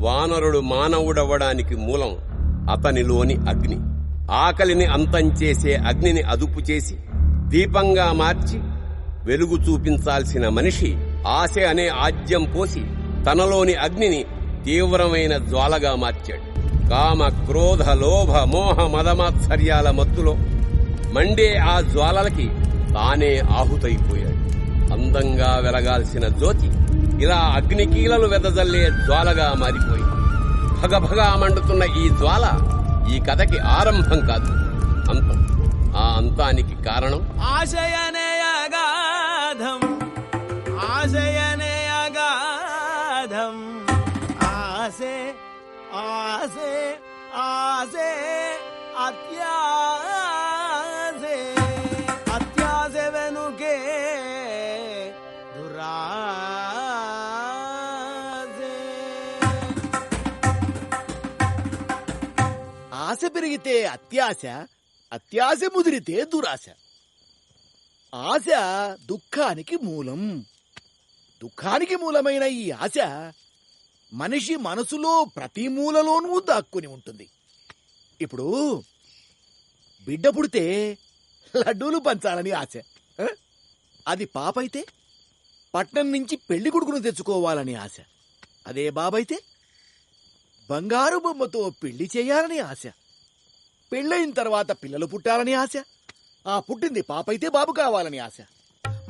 వానరుడు మానవుడవ్వడానికి మూలం అతనిలోని అగ్ని. ఆకలిని అంతం చేసే అగ్నిని అదుపు చేసి దీపంగా మార్చి వెలుగు చూపించాల్సిన మనిషి ఆశ అనే ఆజ్యం పోసి తనలోని అగ్నిని తీవ్రమైన జ్వాలగా మార్చాడు. కామ క్రోధ లోభ మోహ మదమాత్సర్యాల మత్తులో మండే ఆ జ్వాలలకి తానే ఆహుతైపోయాడు. అందంగా వెలగాల్సిన జ్యోతి ఇలా అగ్నికీలలు వెదజల్లే జ్వాలగా మారిపోయింది. భగభగా మండుతున్న ఈ జ్వాల ఈ కథకి ఆరంభం కాదు, అంతం. ఆ అంతానికి కారణం ఆశయనే అగాధం, ఆశయనే అగాధం, ఆశే ఆశే ఆశే అత్యాశే, అత్యాశ వెనుకే దురాశే. ఆశ పెరిగితే అత్యాశ, అత్యాశ ముదిరితే దురాశ. ఆశ దుఃఖానికి మూలం. దుఃఖానికి మూలమైన ఈ ఆశ మనిషి మనసులో ప్రతి మూలలోనూ దాక్కుని ఉంటుంది. ఇప్పుడు బిడ్డ పుడితే లడ్డూలు పంచాలని ఆశ. అది పాపైతే పట్నం నుంచి పెళ్లి కొడుకును తెచ్చుకోవాలని ఆశ. అదే బాబైతే బంగారు బొమ్మతో పెళ్లి చేయాలని ఆశ. పెళ్ళయిన తర్వాత పిల్లలు పుట్టాలని ఆశ. ఆ పుట్టింది పాపైతే బాబు కావాలని ఆశ.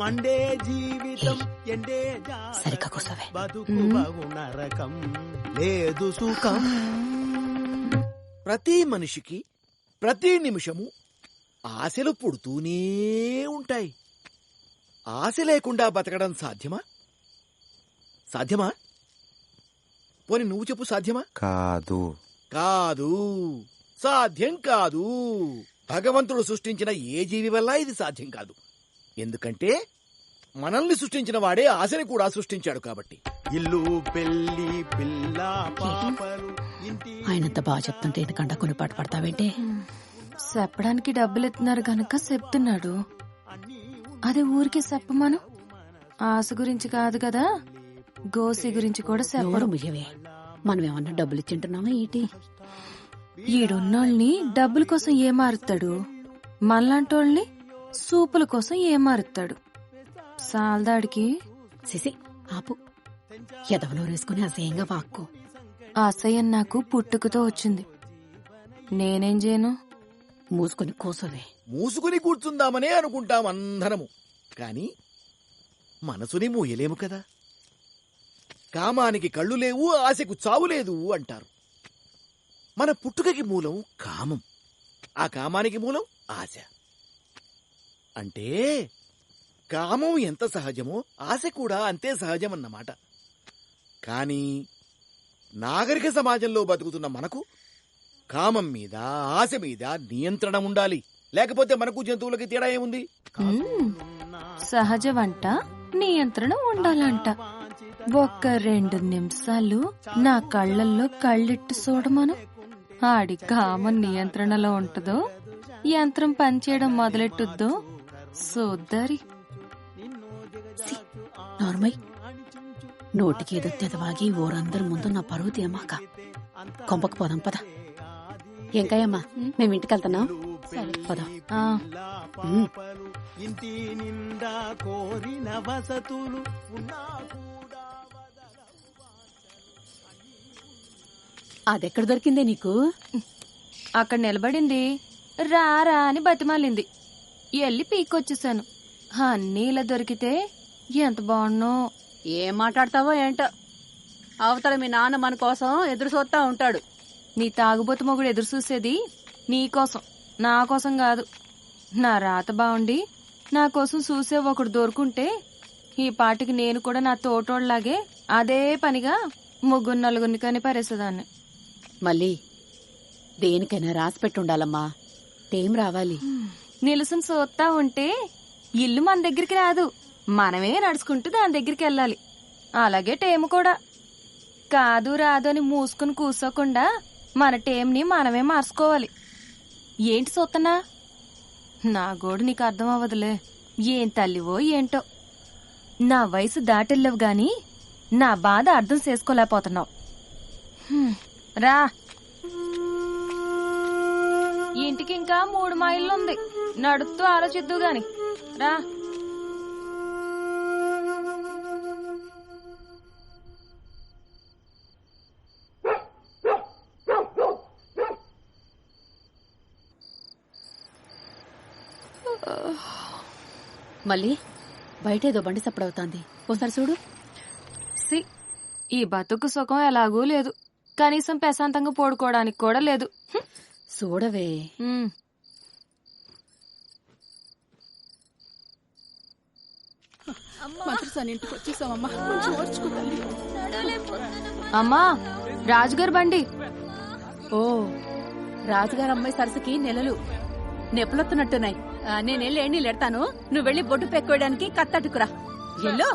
మండే జీవితం ఎండే బతుకు నరకం లేదు సుఖం. ప్రతి మనిషికి ప్రతి నిమిషము ఆశలు పుడుతూనే ఉంటాయి. ఆశ లేకుండా బతకడం సాధ్యమా? సాధ్యమా? పోనీ నువ్వు చెప్పు, సాధ్యమా? కాదు. కాదు, సాధ్యం కాదు. భగవంతుడు సృష్టించిన ఏ జీవి వల్ల ఇది సాధ్యం కాదు. ఎందుకంటే మనల్ని సృష్టించిన వాడే ఆశని కూడా సృష్టించాడు కాబట్టి. ఇల్లు పెళ్లి పిల్ల పాపలు ఇంటి. ఆయనంత బాగా చెప్తుంటే ఎందుకంటే కొన్ని పాట పడతావేంటే? చెప్పడానికి డబ్బులు ఎత్తున్నారు గనక చెప్తున్నాడు. అదే ఊరికే చెప్పమను. ఆశ గురించి కాదు కదా, గోసి గురించి కూడా చెప్పడం. మనం ఏమన్నా డబ్బులు ఇచ్చింటున్నామా ఏంటి? ఈడున్నోళ్ళని డబ్బుల కోసం ఏమారుతాడు, మనలాంటోళ్ళని సూపుల కోసం ఏమారుతాడు. సాల్దాడికి సిసి ఆపు, ఎదవలో వేసుకుని అసహ్యంగా వాక్కు. అసహ్యం నాకు పుట్టుకతో వచ్చింది. నేనేం చేయను? మూసుకొని కూసోవే. మూసుకుని కూర్చుందామనే అనుకుంటాం అందరము, కాని మనసుని మూయలేము కదా. కామానికి కళ్ళు లేవు, ఆశకు చావు లేదు అంటారు. మన పుట్టుకకి మూలం కామం, ఆ కామానికి మూలం ఆశ. అంటే కామం ఎంత సహజమో ఆశ కూడా అంతే సహజమన్నమాట. కాని నాగరిక సమాజంలో బతుకుతున్న మనకు కామం మీద ఆశ మీద నియంత్రణ ఉండాలి. లేకపోతే మనకు జంతువులకి తేడా ఏముంది? సహజ వంట నియంత్రణ ఉండాలంట. ఒక్క 2 నిమిషాలు నా కళ్ళల్లో కళ్ళెట్టు చూడమను. ఆడి కామం నియంత్రణలో ఉంటుందో, యంత్రం పనిచేయడం మొదలెట్టుద్దో చూద్దరి. నార్మల్ నోటికి ఏదో తెదవాగి ఊరందరి ముందు నా పరువు తీయమాక. కొంపకు పోదాం పద. ఎంకాయమ్మా, మేము ఇంటికి వెళ్తున్నాం. పద. ఇంటి నిండా కోరిన వసతులు ఉన్నా. అదెక్కడ దొరికిందే నీకు? అక్కడ నిలబడింది, రారా అని బతిమాలింది. ఎల్లి పీకొచ్చేసాను. అన్నీ ఇలా దొరికితే ఎంత బాగున్నో. ఏం మాట్లాడతావో ఏంటో. అవతల మీ నాన్న మన కోసం ఎదురు చూస్తా ఉంటాడు. నీ తాగుబోతు మొగుడు ఎదురు చూసేది నీకోసం, నా కోసం కాదు. నా రాత బాగుండి నా కోసం చూసే ఒకడు దొరుకుంటే ఈ పాటికి నేను కూడా నా తోటోళ్లాగే అదే పనిగా 3-4 కని పారేసేదాన్ని. మళ్ళీ దేనికైనా రాసి పెట్టుండాలమ్మా. టైం రావాలి. నిలుసుని చూస్తా ఉంటే ఇల్లు మన దగ్గరికి రాదు, మనమే నడుచుకుంటూ దాని దగ్గరికి వెళ్ళాలి. అలాగే టేము కూడా కాదు రాదు అని మూసుకుని కూర్చోకుండా మన టేంని మనమే మార్చుకోవాలి. ఏంటి చూస్తున్నా? నా గోడు నీకు అర్థం అవ్వదులే. ఏం తల్లివో ఏంటో. నా వయసు దాటెళ్ళవు గాని నా బాధ అర్థం చేసుకోలేకపోతున్నావు. రా, ఇంటికి ఇంకా 3 మైళ్ళుంది. నడుస్తూ ఆలోచిద్దు గాని రా. మళ్ళీ బయట ఏదో బండి సప్పుడవుతాంది, ఓసారి చూడు. ఈ బతుకు సుఖం ఎలాగూ లేదు, కనీసం ప్రశాంతంగా పడుకోవడానికి కూడా లేదు. చూడవే. అమ్మా, రాజుగారు బండి. ఓ, రాజుగారు అమ్మాయి సరసకి నెలలు నెప్పులొత్తున్నట్టున్నాయి. నేనెళ్ళి నీళ్ళు ఎడతాను, నువ్వు వెళ్ళి బొట్టు పెట్టుకోవడానికి కత్తట్టుకురా. ఎల్లో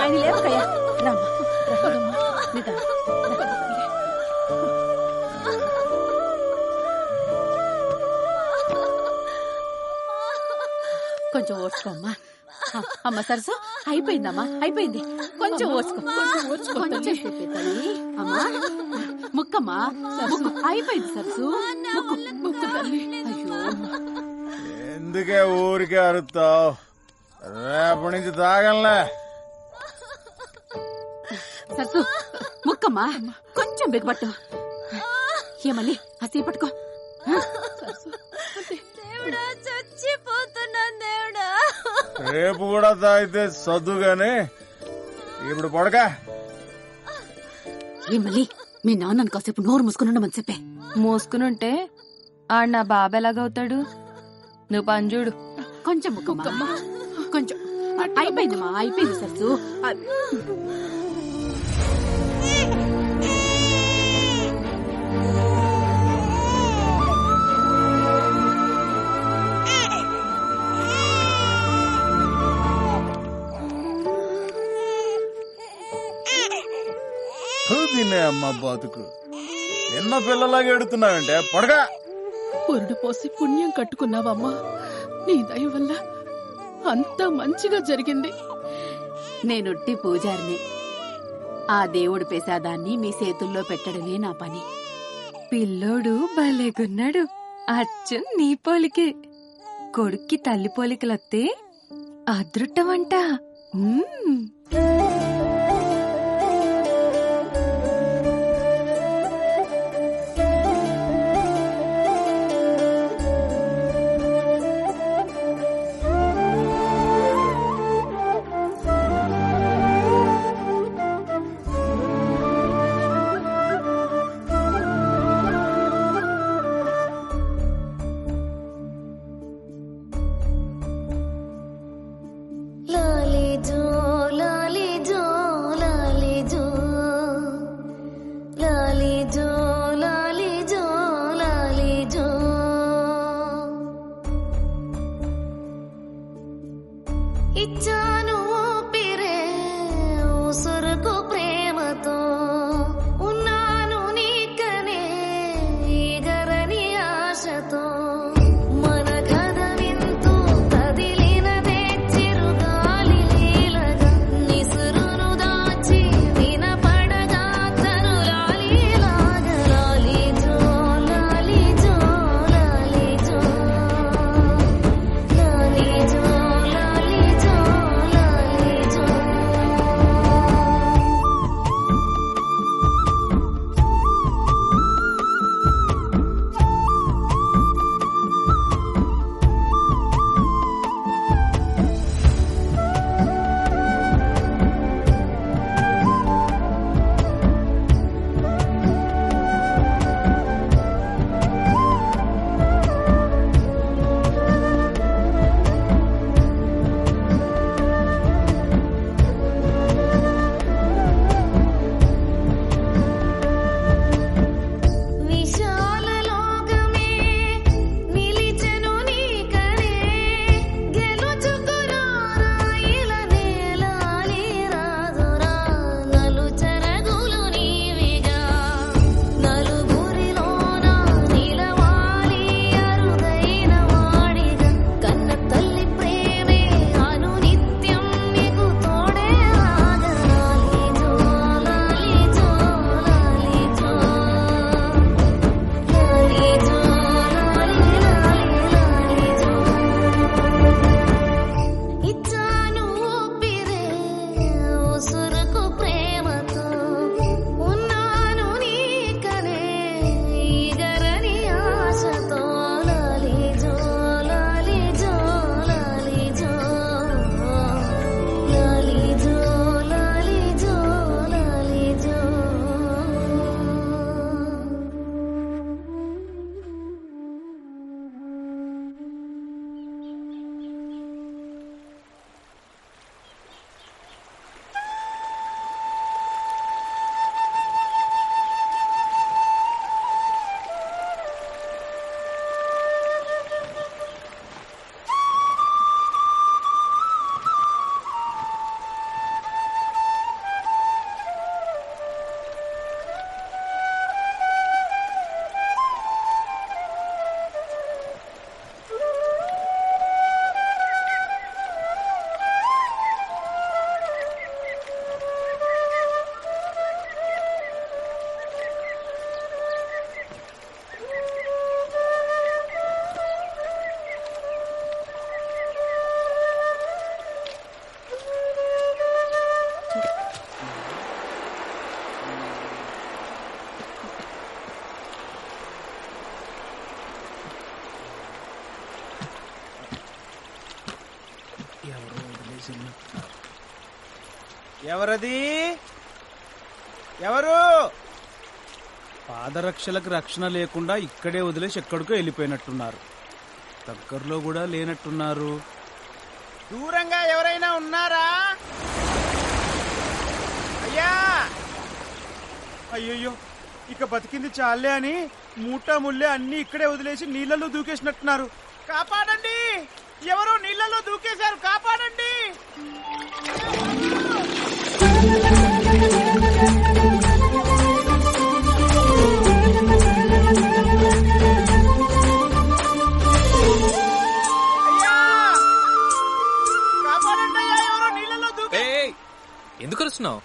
ఆయన లేవకయ్యా. రామ్మా, కొంచెం ఓర్చుకోమ్మా. అమ్మ సరసు, అయిపోయిందమ్మా, అయిపోయింది. కొంచెం ఓర్చుకో, కొంచెం అమ్మా. ముక్కమ్మా, అయిపోయింది సరసు. ముక్కు తల్లి. అయ్యో, ఎందుకే ఊరికే అరుస్తావు? రేపటి నుంచి తాగలే. సరసు, ముక్కమ్మా, కొంచెం బిగపట్టు. ఏమల్లి అసీ పట్టుకో. రేపు కూడా తాగితే సద్దుగానే ఇప్పుడు పడక. ఏమల్లి, మీ నాన్నను కాసేపు నోరు మూసుకుని ఉండమని చెప్పే. మోసుకునుంటే ఆడు నా బాబు ఎలాగవుతాడు? నువ్వు పంజుడు. కొంచెం ముక్కమ్మా, కొంచెం. అయిపోయిందమ్మా, అయిపోయింది సరసు. తినే అమ్మ బతుకు. ఎన్న పిల్లలాగా ఎడుతున్నావంటే పడగా. పొరుడు పోసి పుణ్యం కట్టుకున్నావమ్మా. నీ దయ వల్ల అంతా మంచిగా జరిగింది. నేనుట్టి పూజారిని. ఆ దేవుడు ప్రసాదాన్ని మీ చేతుల్లో పెట్టడమే నా పని. పిల్లోడు భలేగున్నాడు, అచ్చం నీ పోలికే. కొడుక్కి తల్లి పోలికలొత్తే అదృట్టమంట. ఇచ్చాను ఊపిరే ఉసురుకు ప్రేమతో, ఉన్నాను నీకనే ఈగరని ఆశతో. మన కథ వింటూ కదిలినదే చిరుగాలి లీలగా, నిసురును దాచి వినపడగా తరులాలి లాగా. లాలి జో లాలి జో లాలి జో లాలి జో లాలి జో ఎవరది? ఎవరు? పాదరక్షలకు రక్షణ లేకుండా ఇక్కడే వదిలేసి ఎక్కడికో వెళ్ళిపోయినట్టున్నారు. దగ్గరలో కూడా లేనట్టున్నారు. దూరంగా ఎవరైనా ఉన్నారా? అయ్యా! అయ్యయ్యో, ఇక బతికింది చాలే అని మూటా ముల్లే అన్ని ఇక్కడే వదిలేసి నీళ్ళలో దూకేసినట్టున్నారు. కాపాడండి! ఎవరో నీళ్ళలో దూకేశారు, కాపాడండి! ఎందుకు వస్తున్నావు?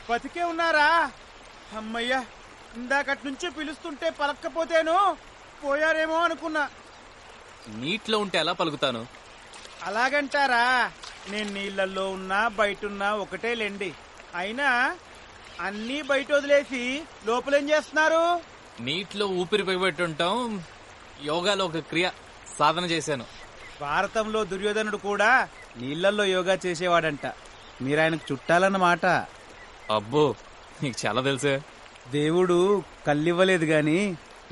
బతికే ఉన్నారా? అమ్మయ్యా, ఇందాకటి నుంచి పిలుస్తుంటే పలక్కపోతేను పోయారేమో అనుకున్నా. నీటిలో ఉంటే ఎలా పలుకుతాను? అలాగంటారా? నేను నీళ్ళల్లో ఉన్నా బయటున్నా ఒకటే లెండి. అయినా అన్నీ బయట వదిలేసి లోపలేం చేస్తున్నారు? నీటిలో ఊపిరి బిగబెట్టుంటాం. యోగాలో ఒక క్రియ సాధన చేశాను. భారతంలో దుర్యోధనుడు కూడా నీళ్ళల్లో యోగా చేసేవాడంట. మీరాయనకు చుట్టాలన్నమాట. అబ్బో, నీకు చాలా తెలుసే. దేవుడు కళ్ళివ్వలేదు గాని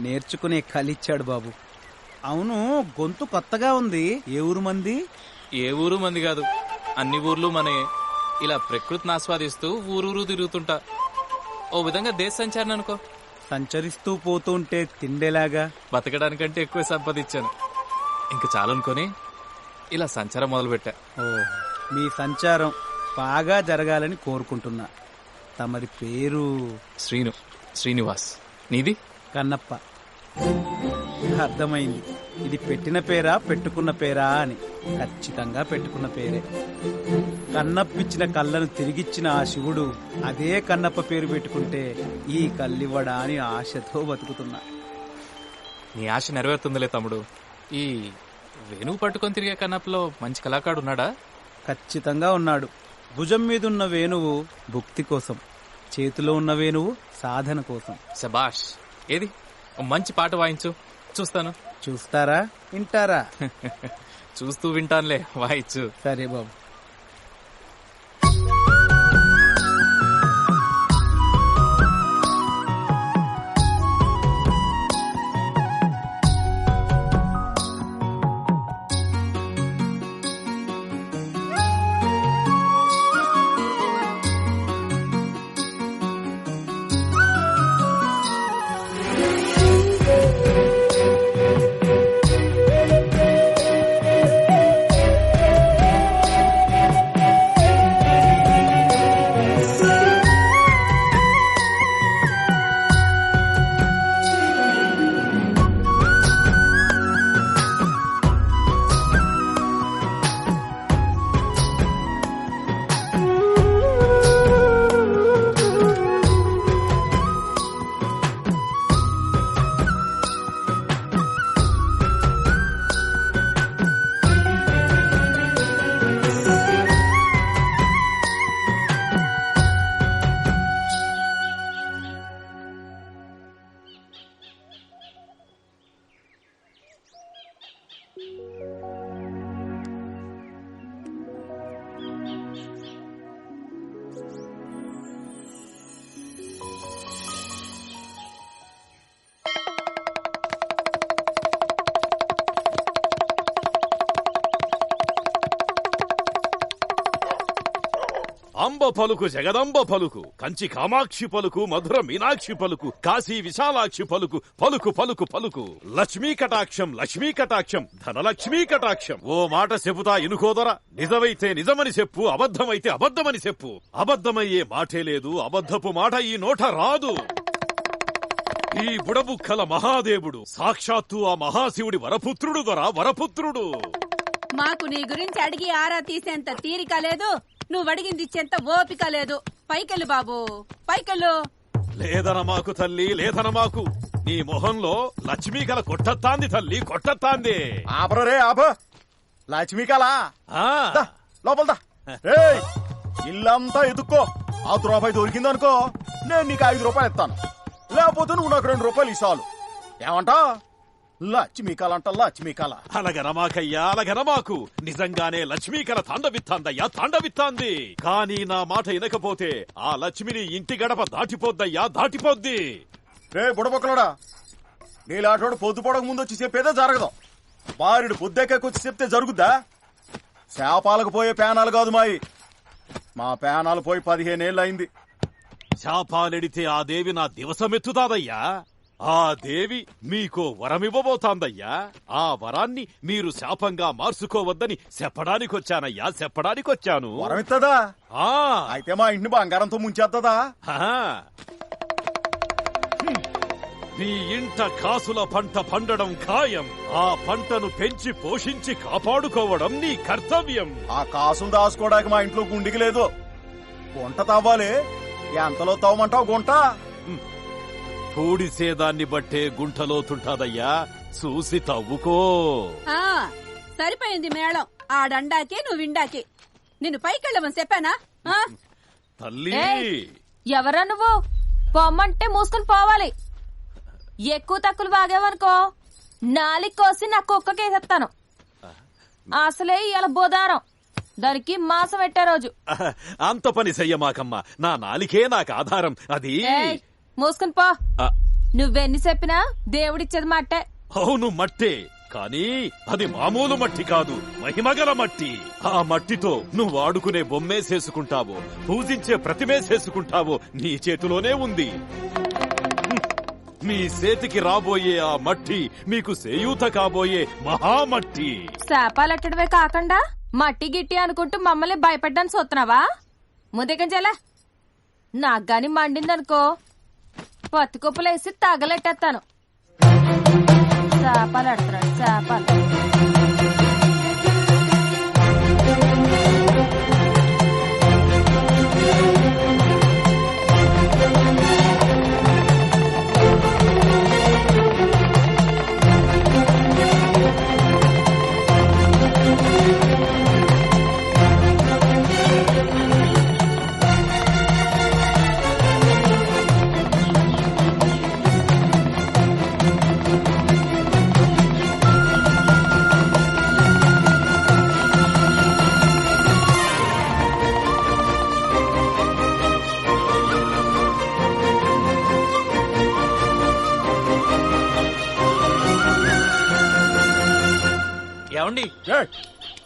నేర్చుకునే కళ్ళిచ్చాడు బాబు. అవును, గొంతు కొత్తగా ఉంది. ఏ ఊరు మంది? ఏ ఊరు మంది కాదు, అన్ని ఊర్లు మనే. ఇలా ప్రకృతిని ఆస్వాదిస్తూ ఊరూరు తిరుగుతుంటా. ఓ విధంగా దేశ సంచారణ అనుకో. సంచరిస్తూ పోతూ ఉంటే తిండేలాగా? బతకడానికంటే ఎక్కువ సంపాదించాను. ఇంక చాలనుకొని ఇలా సంచారం మొదలుపెట్టా. ఓ, మీ సంచారం బాగా జరగాలని కోరుకుంటున్నా. తమరి పేరు? శ్రీనివాస్. నీది? కన్నప్ప. అర్థమైంది. ఇది పెట్టిన పేరా పెట్టుకున్న పేరా అని. ఖచ్చితంగా పెట్టుకున్న పేరే. కన్నప్పిచ్చిన కళ్ళను తిరిగిచ్చిన ఆ శివుడు అదే కన్నప్ప పేరు పెట్టుకుంటే ఈ కళ్ళివ్వడా అని ఆశతో బతుకుతున్నా. నీ ఆశ నెరవేరుతుందిలే తమ్ముడు. ఈ వేణువు పట్టుకొని తిరిగే కన్నప్పలో మంచి కళాకారుడు ఉన్నాడా? ఖచ్చితంగా ఉన్నాడు. భుజం మీదున్న వేణువు భుక్తి కోసం, చేతిలో ఉన్న వేణువు సాధన కోసం. శబాష్. ఏది ఓ మంచి పాట వాయించు, చూస్తాను. చూస్తారా, వింటారా? చూస్తూ వింటానులే, వాయించు. సరే బాబు. అంబ పలుకు జగదంబ పలుకు, కంచి కామాక్షి పలుకు, మధుర మీనాక్షి పలుకు, కాశీ విశాలాక్షి పలుకు, పలుకు పలుకు పలుకు. లక్ష్మీ కటాక్షం, లక్ష్మీ కటాక్షం, ధనలక్ష్మీ కటాక్షం. ఓ మాట చెబుతా ఇనుకోదర, నిజమైతే నిజమని చెప్పు, అబద్ధమైతే అబద్ధమని చెప్పు. అబద్ధమయ్యే మాటే లేదు, అబద్ధపు మాట ఈ నోట రాదు. ఈ బుడబుక్కల మహాదేవుడు సాక్షాత్తు ఆ మహాశివుడి వరపుత్రుడు దొరా, వరపుత్రుడు. మాకు నీ గురించి అడిగి ఆరా తీసేంత తీరిక లేదు, నువ్వు అడిగింది ఇచ్చేంత ఓపిక లేదు. పైకెళ్ళు బాబు, పైకెళ్ళు. లేదన మాకు తల్లి, లేదన మాకు. నీ మొహంలో లక్ష్మీ కళ కొట్టత్తాంది తల్లి, కొట్టత్తాంది. ఆపరే ఆప. లక్ష్మీ కళ లోపలదా. ఇల్లంతా ఎదుక్కో. ఆ రూపాయి దొరికిందనుకో, నేను నీకు 5 రూపాయలు ఇస్తాను. లేకపోతే నువ్వు నాకు 2 రూపాయలు ఇస్తాను. ఏమంటా? లక్ష్మీకళ అంట లక్ష్మీకళ. అలగనమాకయ్యా అలగనమాకు. నిజంగానే లక్ష్మీకళ తాండవిత్తాందయ్యా తాండవిత్తాంది. కానీ నా మాట వినకపోతే ఆ లక్ష్మిని ఇంటి గడప దాటిపోద్దయ్యా దాటిపోద్ది. రే బుడబొక్కలోడా, నీలాటోడు పొద్దుపడక ముందు వచ్చి చెప్పేదే జరగదు. బారుడు పొద్దెక్కొచ్చి చెప్తే జరుగుద్దా? శాపాలకు పోయే పేనాలు కాదు మాయి. మా పేనాలు పోయి 15 ఏళ్ళు అయింది. శాపాలెడితే ఆ దేవి నా దివసమెత్తుతాదయ్యా. ఆ దేవి మీకో వరమివ్వబోతాందయ్యా. ఆ వరాన్ని మీరు శాపంగా మార్చుకోవద్దని చెప్పడానికొచ్చానయ్యా చెప్పడానికొచ్చాను. వరమిత్తదా? అయితే మా ఇంటిని బంగారంతో ముంచేద్దదా? మీ ఇంట కాసుల పంట పండడం ఖాయం. ఆ పంటను పెంచి పోషించి కాపాడుకోవడం నీ కర్తవ్యం. ఆ కాసులు దాచుకోవడానికి మా ఇంట్లో గుండికి లేదు. గుంట తవ్వాలి. ఎంతలో తవ్వమంటావు గుంట? పూడిసేదాన్ని బట్టే గుంటలోతుంటాదయ్యా. చూసి తవ్వుకో. సరిపోయింది మేళం. ఆడండాకే నువ్వు విండాకే. నిన్ను పైకెళ్ళమని చెప్పానా? తల్లి ఎవరా నువ్వు? పొమ్మంటే మూసుకుని పోవాలి. ఎక్కువ తక్కువ బాగేవనుకో నాలికి కోసి నా కుక్కకేసేస్తాను. అసలే ఇవాళ బుధారం, దానికి మాసం పెట్టే రోజు. అంత పని చెయ్యమాకమ్మా. నా నాలికే నాకు ఆధారం. అది మూసుకుని పో. నువ్వెన్ని చెప్పినా దేవుడిచ్చేది మట్టే. అవును మట్టే, కానీ అది మామూలు మట్టి కాదు, మహిమగల మట్టి. ఆ మట్టితో నువ్వు ఆడుకునే బొమ్మేసేసుకుంటావో పూజించే ప్రతిమేసేసుకుంటావో నీ చేతిలోనే ఉంది. మీ చేతికి రాబోయే ఆ మట్టి మీకు సేయూత కాబోయే మహామట్టి. శాపాలెట్టడమే కాకుండా మట్టి గిట్టి అనుకుంటూ మమ్మల్ని భయపడ్డానికి చూస్తున్నావా? ముదిగంచేలా నాకు గాని మండిందనుకో పత్తి కుప్పలేసి తగలెట్టేస్తాను. శాపాలు ఎడతాడు శాపాలు.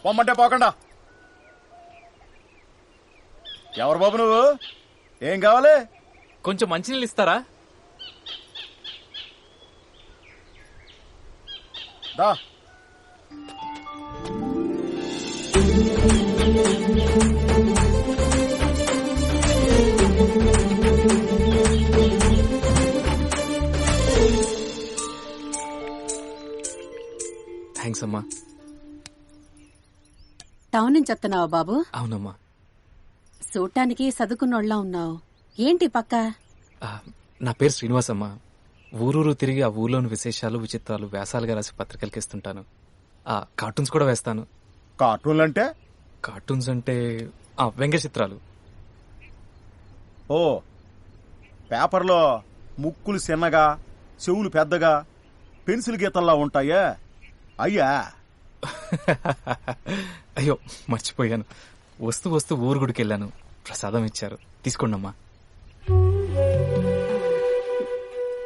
పొమ్మంటే పోకుండా. ఎవరు బాబు నువ్వు? ఏం కావాలి? కొంచెం మంచినీళ్ళు ఇస్తారా? దా. థ్యాంక్స్ అమ్మా. టౌన్ నుంచి వస్తున్నావా బాబు? అవునమ్మా. చూడటానికి చదువుకున్నోళ్ళ ఉన్నావు. ఏంటి పక్క? నా పేరు శ్రీనివాస్ అమ్మా. ఊరూరు తిరిగి ఆ ఊర్లోని విశేషాలు విచిత్రాలు వ్యాసాలుగా రాసి పత్రికలకి ఇస్తుంటాను. కార్టూన్స్ కూడా వేస్తాను. కార్టూన్లు అంటే? కార్టూన్స్ అంటే వ్యంగ్య చిత్రాలు. ఓ, పేపర్లో ముక్కులు చిన్నగా చెవులు పెద్దగా పెన్సిల్ గీతల్లా ఉంటాయా? అయ్యా. అయ్యో మర్చిపోయాను. వస్తూ వస్తూ ఊరు గుడికి వెళ్ళాను. ప్రసాదం ఇచ్చారు, తీసుకోండమ్మా.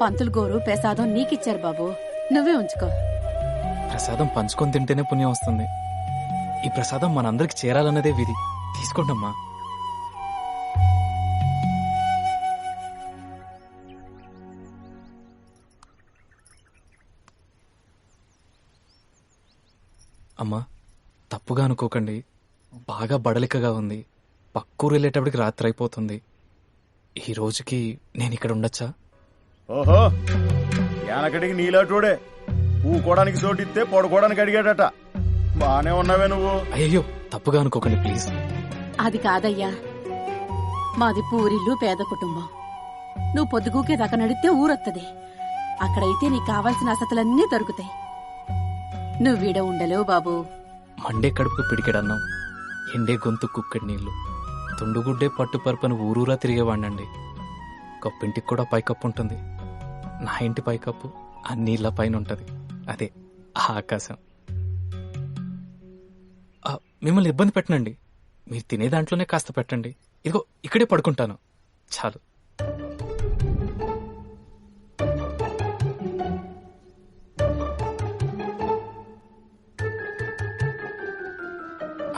పంతులు గోరు ప్రసాదం నీకిచ్చారు బాబు, నువ్వే ఉంచుకో. ప్రసాదం పంచుకొని తింటేనే పుణ్యం వస్తుంది. ఈ ప్రసాదం మనందరికి చేరాలన్నదే విధి. తీసుకోండమ్మా. అమ్మా తప్పుగా అనుకోకండి, బాగా బడలికగా ఉంది. పక్కూరు వెళ్ళేటప్పటికి రాత్రి అయిపోతుంది. ఈ రోజుకి నేను ఇక్కడ ఉండొచ్చా? ఓహో, యానకడికి నీలాటోడే ఊకోడానికి చోటిస్తే పడుకోవడానికి అడిగాడట. బానే ఉన్నావే నువ్వు. అయ్యో తప్పుగా అనుకోకండి ప్లీజ్. అది కాదయ్యా, మాది పూరిల్లు పేద కుటుంబం. నువ్వు పొద్దుగూకే దాకా నడితే ఊరొత్తది. అక్కడైతే నీకు కావాల్సిన వసతులన్నీ దొరుకుతాయి. నువ్వీడ ఉండలేవు బాబు. మండే కడుపుకు పిడికెడన్నాం, ఎండే గొంతు కుక్కడి నీళ్లు, తుండుగుడ్డే పట్టుపరుపని ఊరూరా తిరిగేవాణ్ణండి. గొప్పింటికి కూడా పైకప్పు ఉంటుంది. నా ఇంటి పైకప్పు ఆ నీళ్ల పైన ఉంటది. అదే ఆ ఆకాశం. మిమ్మల్ని ఇబ్బంది పెట్టనండి, మీరు తినే దాంట్లోనే కాస్త పెట్టండి. ఇదిగో ఇక్కడే పడుకుంటాను, చాలు.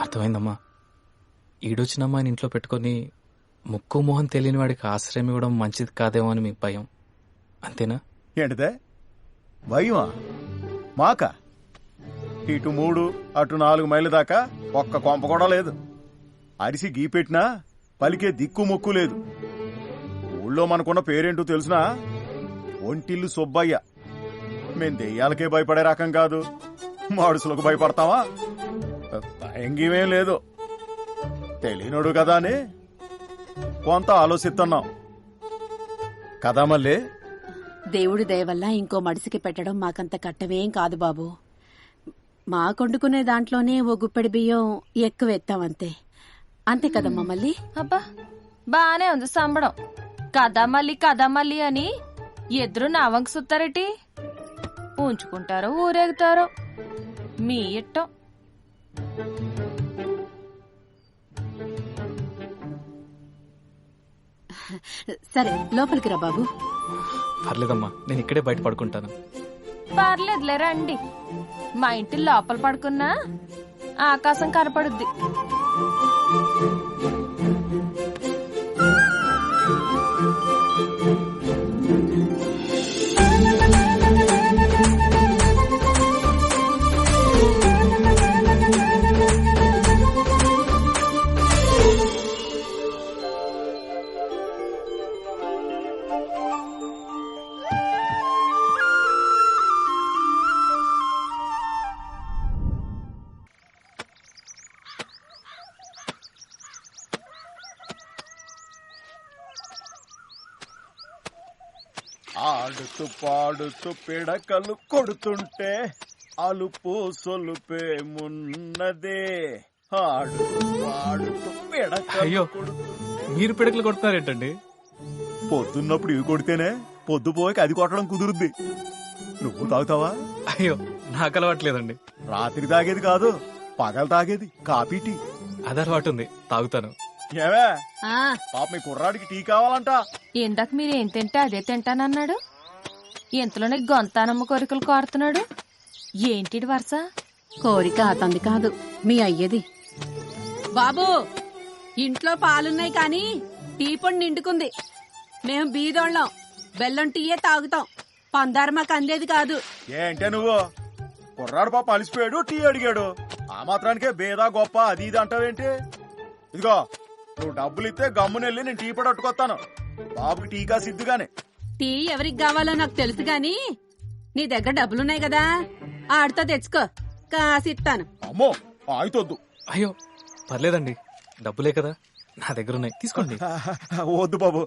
అర్థమైందమ్మా. ఈడొచ్చిన అమ్మాయిని ఇంట్లో పెట్టుకొని ముక్కు మొహం తెలియని వాడికి ఆశ్రయం ఇవ్వడం మంచిది కాదేమో అని మీకు భయం, అంతేనా? ఏంటిదే భయమా? మాక ఇటు 3 అటు 4 మైళ్ళ దాకా ఒక్క కొంప కూడా లేదు. అరిసి గీపెట్టినా పలికే దిక్కు ముక్కు లేదు. ఊళ్ళో మనకున్న పేరేంటో తెలుసునా? ఒంటిల్లు సుబ్బయ్య. మేం దెయ్యాలకే భయపడే రకం కాదు, మాడుసులకు భయపడతావా? భయంగీమేం లేదు, తెలియనోడు కదా అని కొంత ఆలోచిస్తున్నాం కదా. మళ్ళీ దేవుడి దయ వల్ల ఇంకో మడిసికి పెట్టడం మాకంత కట్టమేం కాదు బాబు. మా కొండుకునే దాంట్లోనే ఓ గుప్పెడి బియ్యం ఎక్కువ ఎత్తామంతే, అంతే కదమ్మా. మళ్ళీ అబ్బా బానే ఉంది సంబడం. కథ మళ్ళీ అని ఎదురు నవంక సుత్తారేటి? ఉంచుకుంటారో ఊరేగుతారో మీ ఇట్టం. సరే లోపలికి రా బాబు. పర్లేదమ్మా, నేను ఇక్కడే బయట పడుకుంటాను. పర్లేదులే రండి. మా ఇంటి లోపల పడుకున్నా ఆకాశం కనపడుద్ది. ఆడుతూ పాడుతూ పిడకలు కొడుతుంటే అలుపు సొలుపే మున్నదే. ఆడుతూ పాడుతూ అయ్యో, మీరు పిడకలు కొడుతున్నారేంటండి? పొద్దున్నప్పుడు ఇవి కొడితేనే పొద్దుపోయాక అది కొట్టడం కుదురుద్ది. నువ్వు తాగుతావా? అయ్యో, నాకు అలవాట్లేదండి. రాత్రి తాగేది కాదు, పగలు తాగేది కాఫీ టీ. అది అలవాటు ఉంది, తాగుతాను. ఏమే పాప మీ కుర్రాడికి టీ కావాలంట. ఇందాక మీరేం తింటే అదే తింటానన్నాడు. ఇంతలోనే గొంతానమ్మ కోరికలు కోరుతున్నాడు. ఏంటి వరుస? కోరిక అతంది కాదు, మీ అయ్యది. బాబు ఇంట్లో పాలున్నాయి కాని టీ పొడి నిండుకుంది. మేము బీదోళ్ళం, బెల్లం టీయే తాగుతాం. పందారు మాకు అందేది కాదు. ఏంటే నువ్వు? కుర్రాడు పాప అలిసిపోయాడు, టీ అడిగాడు. ఆ మాత్రానికే బేదా గొప్ప అది ఇది అంటావేంటి? ఇదిగో నువ్వు డబ్బులు ఇస్తే గమ్మునెళ్ళి నేను టీ పొడి అట్టుకొస్తాను. బాబుకి టీకా సిద్ధుగానే. టీ ఎవరికి కావాలో నాకు తెలుసు గాని నీ దగ్గర డబ్బులున్నాయి కదా, ఆడితో తెచ్చుకో, కాసిస్తాను. అమ్మో ఆయితొద్దు. అయ్యో పర్లేదండి, డబ్బులే కదా నా దగ్గర ఉన్నాయి, తీసుకోండి. వద్దు బాబు,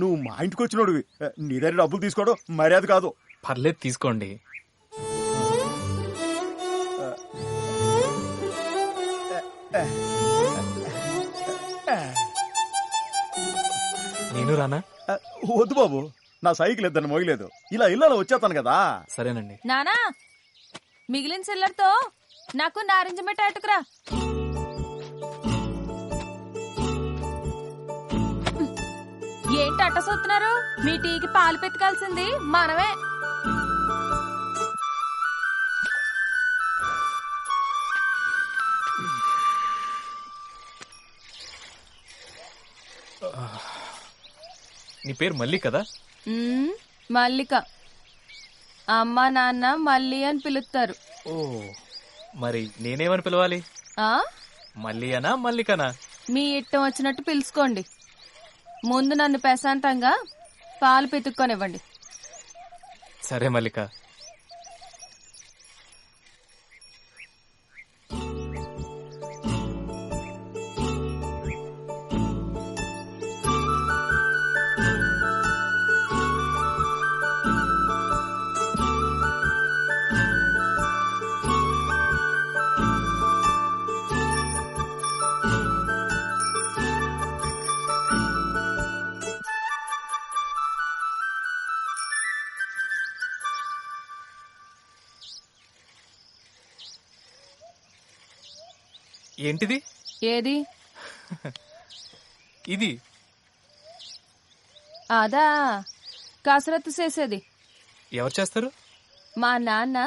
నువ్వు మా ఇంటికి వచ్చినోడివి, నీ దగ్గర డబ్బులు తీసుకోవడం మర్యాద కాదు. పర్లేదు తీసుకోండి. నేను రానా? వద్దు బాబు, నా సైకిల్ ఇద్దరిని మోయలేదు. ఇలా ఇళ్ళలో వచ్చేస్తాను కదా. సరేనండి. నానా మిగిలిన సిల్లర్తో నాకు నారింజ మిఠాయి అట్టుకురా. ఏంటి అట్ట సొత్తున్నారు? మీ టీకి పాలు పెట్టుకాల్సింది మనమే. నీ పేరు మల్లి కదా? మల్లిక. అమ్మ నాన్న మల్లి అని పిలుస్తారు. ఓ, మరి నేనేమని పిలవాలి? ఆ మల్లి అనా మల్లికనా? మీ ఇట్టం వచ్చినట్టు పిలుచుకోండి. ముందు నన్ను ప్రశాంతంగా పాలు పితుక్కొనివ్వండి. సరే మల్లిక. ఏంటిది? ఏది? ఇది అదా కసరత్తు చేసేది. ఎవరు చేస్తారు? మా నాన్న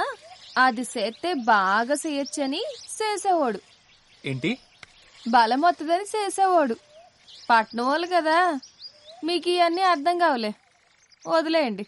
అది చేస్తే బాగా చేయొచ్చని చేసేవాడు. ఏంటి? బలం వస్తుందని చేసేవాడు. పట్నం వాళ్ళు కదా, మీకు ఇవన్నీ అర్థం కావలే, వదిలేయండి.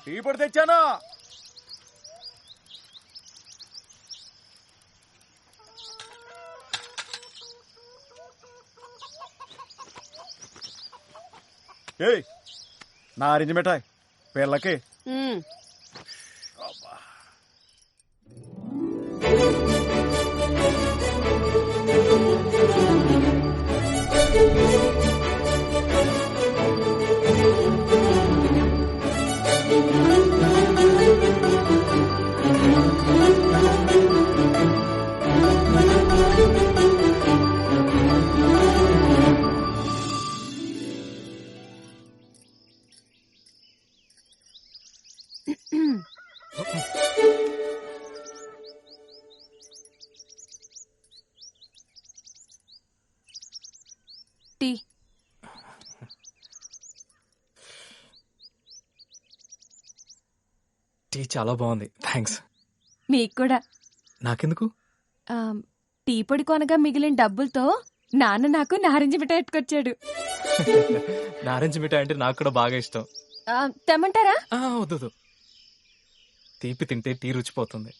టీ పొడి తెచ్చాను. ఏయ్, నారింజ మిఠాయి పిల్లకి. టీ. టీ చాలా బాగుంది, థ్యాంక్స్. మీకు కూడా. నాకెందుకు? టీ పొడి కొనగా మిగిలిన డబ్బులతో నాన్న నాకు నారింజ మిఠాయి ఎట్టుకొచ్చాడు. నారింజ మిఠాయి అంటే నాకు కూడా బాగా ఇష్టం. తెమ్మంటారా? వద్దు, తీపి తింటే టీ రుచిపోతుంది.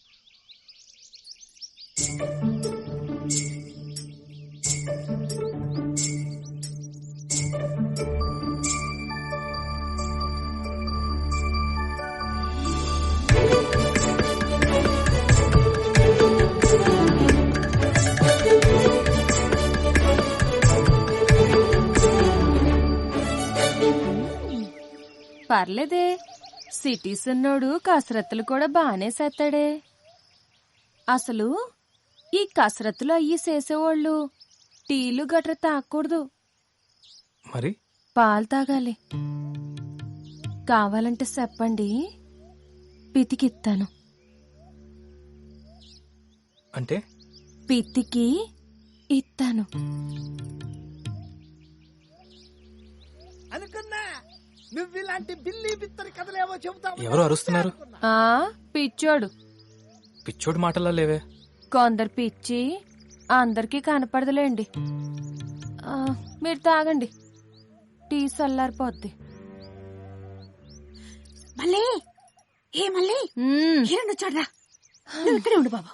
పర్లేదే, సిటీస్ ఉన్నోడు కసరత్తులు కూడా బానే చేస్తాడే. అసలు ఈ కసరత్తులు అయ్యి చేసేవాళ్ళు టీలు గట్ర తాగకూడదు. మరి పాలు తాగాలి. కావాలంటే చెప్పండి, పితికిస్తాను. అంటే? పితికి ఇస్తాను. అనుకున్నా నువ్వు ఇలాంటి బిల్లి బిత్తరి కథలేవో చెబుతావు. ఎవరు అరుస్తున్నారు? పిచ్చోడు. పిచ్చోడు మాటలా లేవే. కొందరు పిచ్చి అందరికీ కనపడదులేండి. మీరు తాగండి, టీ చల్లారిపోద్ది. మళ్ళీ చూడరా, నువ్వు ఇక్కడే ఉండు బాబు.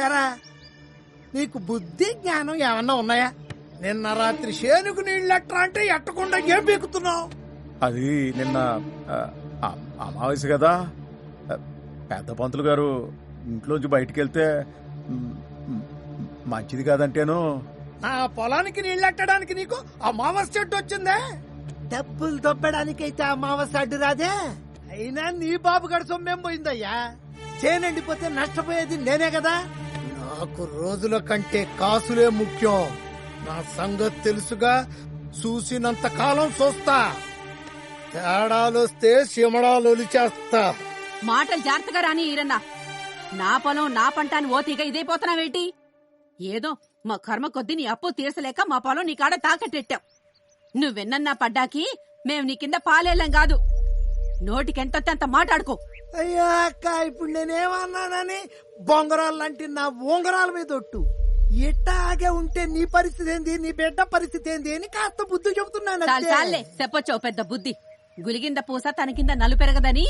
ఎరా, నీకు బుద్ధి జ్ఞానం ఏమన్నా ఉన్నాయా? నిన్న రాత్రి శేనుకు నీళ్ళెట్రా అంటే ఎట్టకుండా ఏం పీకుతున్నావు? అది నిన్న అమావాస్య కదా, పెద్ద పంతులు గారు ఇంట్లోంచి బయటికి వెళ్తే మంచిది కాదంటేను. నా పొలానికి నీళ్ళెట్టడానికి నీకు అమావాస్య చెట్టు వచ్చిందే? డబ్బులు దొబ్బడానికైతే అమావాస్య అడ్డు రాదే. అయినా నీ బాబు గడి సొమ్మేం పోయిందయ్యా? చేనండిపోతే నష్టపోయేది నేనే కదా. నాకు రోజుల కంటే కాసులే ముఖ్యం. నా సంగతి తెలుసుగా, చూసినంత కాలం చూస్తా. తేడాలొస్తే సిమడాలొలిచేస్తా. మాటలు జాగ్రత్తగా రాని ఈరన్నా. నా పొలం నా పంట అని ఓతిగా ఇదైపోతున్నావేంటి? ఏదో మా కర్మ కొద్దీ నీ అప్పు తీర్చలేక మా పొలం నీ కాడ తాకట్టెట్టాం. నువ్వెన్నన్నా పడ్డాకి మేం నీ కింద పాలేళ్ళం కాదు. నోటికెంతొత్తే అంత మాట్లాడుకో. అయ్యా అక్క, ఇప్పుడు నేనేమన్నానని బొంగరాలు లాంటి నా ఉంగరాల మీద ఒట్టు. ఇట్టాగే ఉంటే నీ పరిస్థితి ఏంది, నీ బిడ్డ పరిస్థితి ఏంది అని కాస్త బుద్ధి చెబుతున్నాను. చాలే చెప్పొచ్చావు పెద్ద బుద్ధి. గులిగింద పూస తన కింద నలు పెరగదని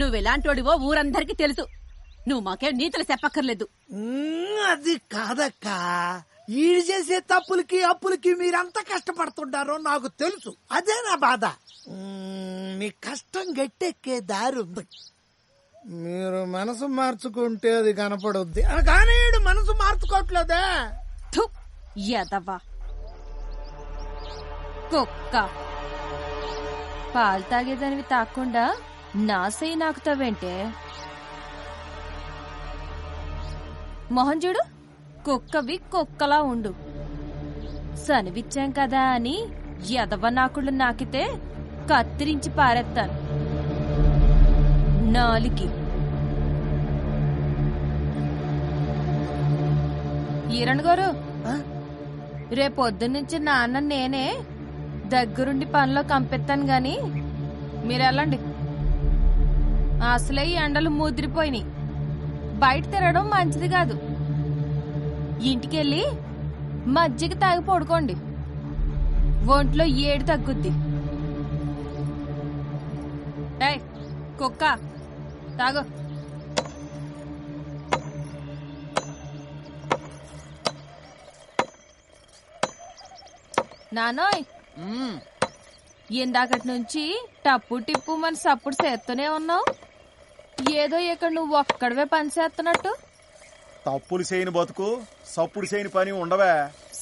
నువ్వెలాంటోడివో ఊరందరికీ తెలుసు. నువ్వు మాకేం నీతులు చెప్పక్కర్లేదు. అది కాదక్క, ఈడు చేసే తప్పులకి అప్పులకి మీరంతా కష్టపడుతుంటారో నాకు తెలుసు. అదే నా బాధ. మీ కష్టం గట్టెక్కే దారి ఉంది. మీరు మనసు మార్చుకుంటే అది కనపడుద్ది. కానీ ఈడు మనసు మార్చుకోవట్లేదే. యదవ్వా కుక్క పాలు తాగేదానివి తాకుండా నాసై నాకుతావేంటే? మొహం చూడు, కుక్కవి కుక్కలా ఉండు. సనివిచ్చాం కదా అని యదవ నాకుళ్ళు నాకితే కత్తిరించి పారేస్తాను. నాలికి ఈరణ్ గారు, రేపొద్దునుంచి నాన్న నేనే దగ్గరుండి పనిలో కంపెత్తాను గాని మీరెళ్ళండి. అసలే ఈ ఎండలు ముదిరిపోయినాయి. బయట తిరగడం మంచిది కాదు. ఇంటికెళ్ళి మజ్జిగ తాగి పడుకోండి, ఒంట్లో ఏడు తగ్గుద్ది. ఏయ్ కుక్క తాగు. నానోయ్, ఇందాకటి నుంచి టప్పు టిప్పు మన సప్పుడు చేస్తూనే ఉన్నావు. ఏదో ఇక్కడ నువ్వు ఒక్కడవే పని చేస్తున్నట్టు. తప్పులు చేయని బతుకు సప్పుడు చేయని పని ఉండవే.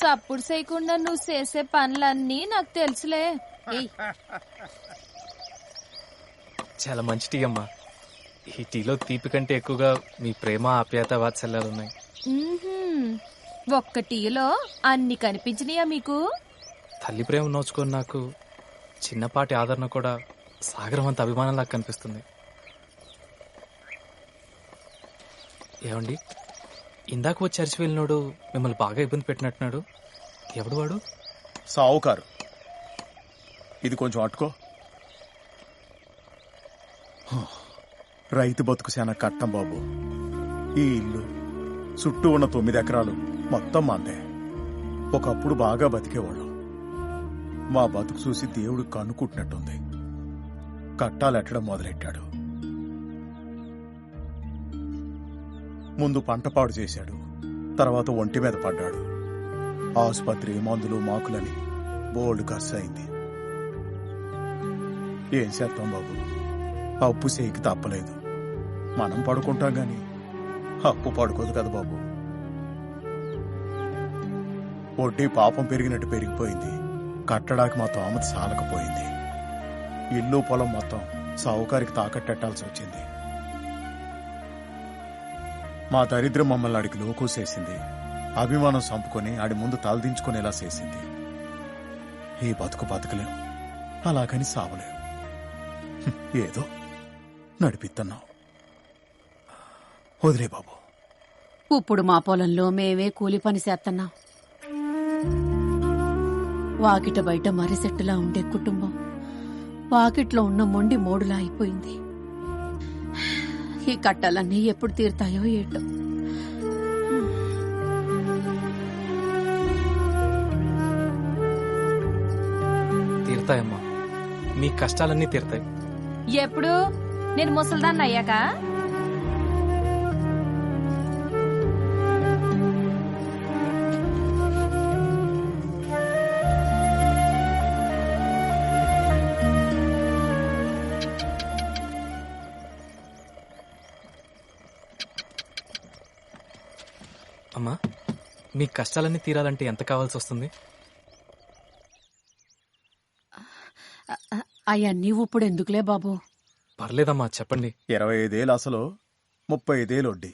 సప్పుడు చేయకుండా నువ్వు చేసే పనులన్నీ నాకు తెలుసులే. చాలా మంచి టీ అమ్మా. ఈ టీలో తీపి కంటే ఎక్కువగా మీ ప్రేమ, ఆప్యాయత, వాత్సల్యాలున్నాయి. ఒక్క టీలో అన్ని కనిపించినాయా మీకు? తల్లి ప్రేమ నోచుకొని నాకు చిన్నపాటి ఆదరణ కూడా సాగరం అంత అభిమానంలా కనిపిస్తుంది. ఏమండి, ఇందాక వచ్చి అరిచి వెళ్ళినోడు మిమ్మల్ని బాగా ఇబ్బంది పెట్టినట్టున్నాడు. ఎవడు వాడు? సావుకారు. ఇది కొంచెం అట్టుకో. రైతు బతుకు చాలా కట్టం బాబు. ఈ ఇల్లు చుట్టూ ఉన్న 9 ఎకరాలు మొత్తం మందే. ఒకప్పుడు బాగా బతికేవాళ్ళం. మా బతుకు చూసి దేవుడు కనుక్కుంటున్నట్టుంది. కట్టాలెట్టడం మొదలెట్టాడు. ముందు పంట పాడు చేశాడు, తర్వాత ఒంటి మీద పడ్డాడు. ఆసుపత్రి, మందులు, మాకులని బోల్డ్ ఖర్చు అయింది. ఏం చేస్తాం బాబు, అప్పు చేయికి తప్పలేదు. మనం పడుకుంటాం గాని అప్పు పడుకోదు కదా బాబు. వడ్డీ పాపం పెరిగినట్టు పెరిగిపోయింది. కట్టడానికి మా తోమతి సాలకపోయింది. ఇల్లు పొలం మొత్తం సావుకారికి తాకట్టెట్టాల్సి వచ్చింది. మా దరిద్రం మమ్మల్ని ఆడికి లోకూసేసింది. అభిమానం చంపుకొని ఆడి ముందు తలదించుకునేలా చేసింది. ఈ బతుకు బతకలేం, అలాగని సావలేం. ఏదో నడిపిస్తున్నావు. వదిలే బాబు. ఇప్పుడు మా పొలంలో మేమే కూలి పని చేస్తున్నాం. వాకిట బయట మర్రి చెట్టులా ఉండే కుటుంబం వాకిట్లో ఉన్న మొండి మోడులా అయిపోయింది. ఈ కట్టాలన్నీ ఎప్పుడు తీరుతాయో ఏటో. తీరుతాయమ్మా, మీ కష్టాలన్నీ తీరుతాయి. ఎప్పుడు? నేను ముసల్దాన్ని అయ్యాక? అమ్మా, మీ కష్టాలన్నీ తీరాలంటే ఎంత కావాల్సి వస్తుంది? అవన్నీ ఇప్పుడు ఎందుకులే బాబు. పర్లేదమ్మా, చెప్పండి. 25 ఏళ్ళు అసలు, 35 ఏళ్ళు వడ్డీ.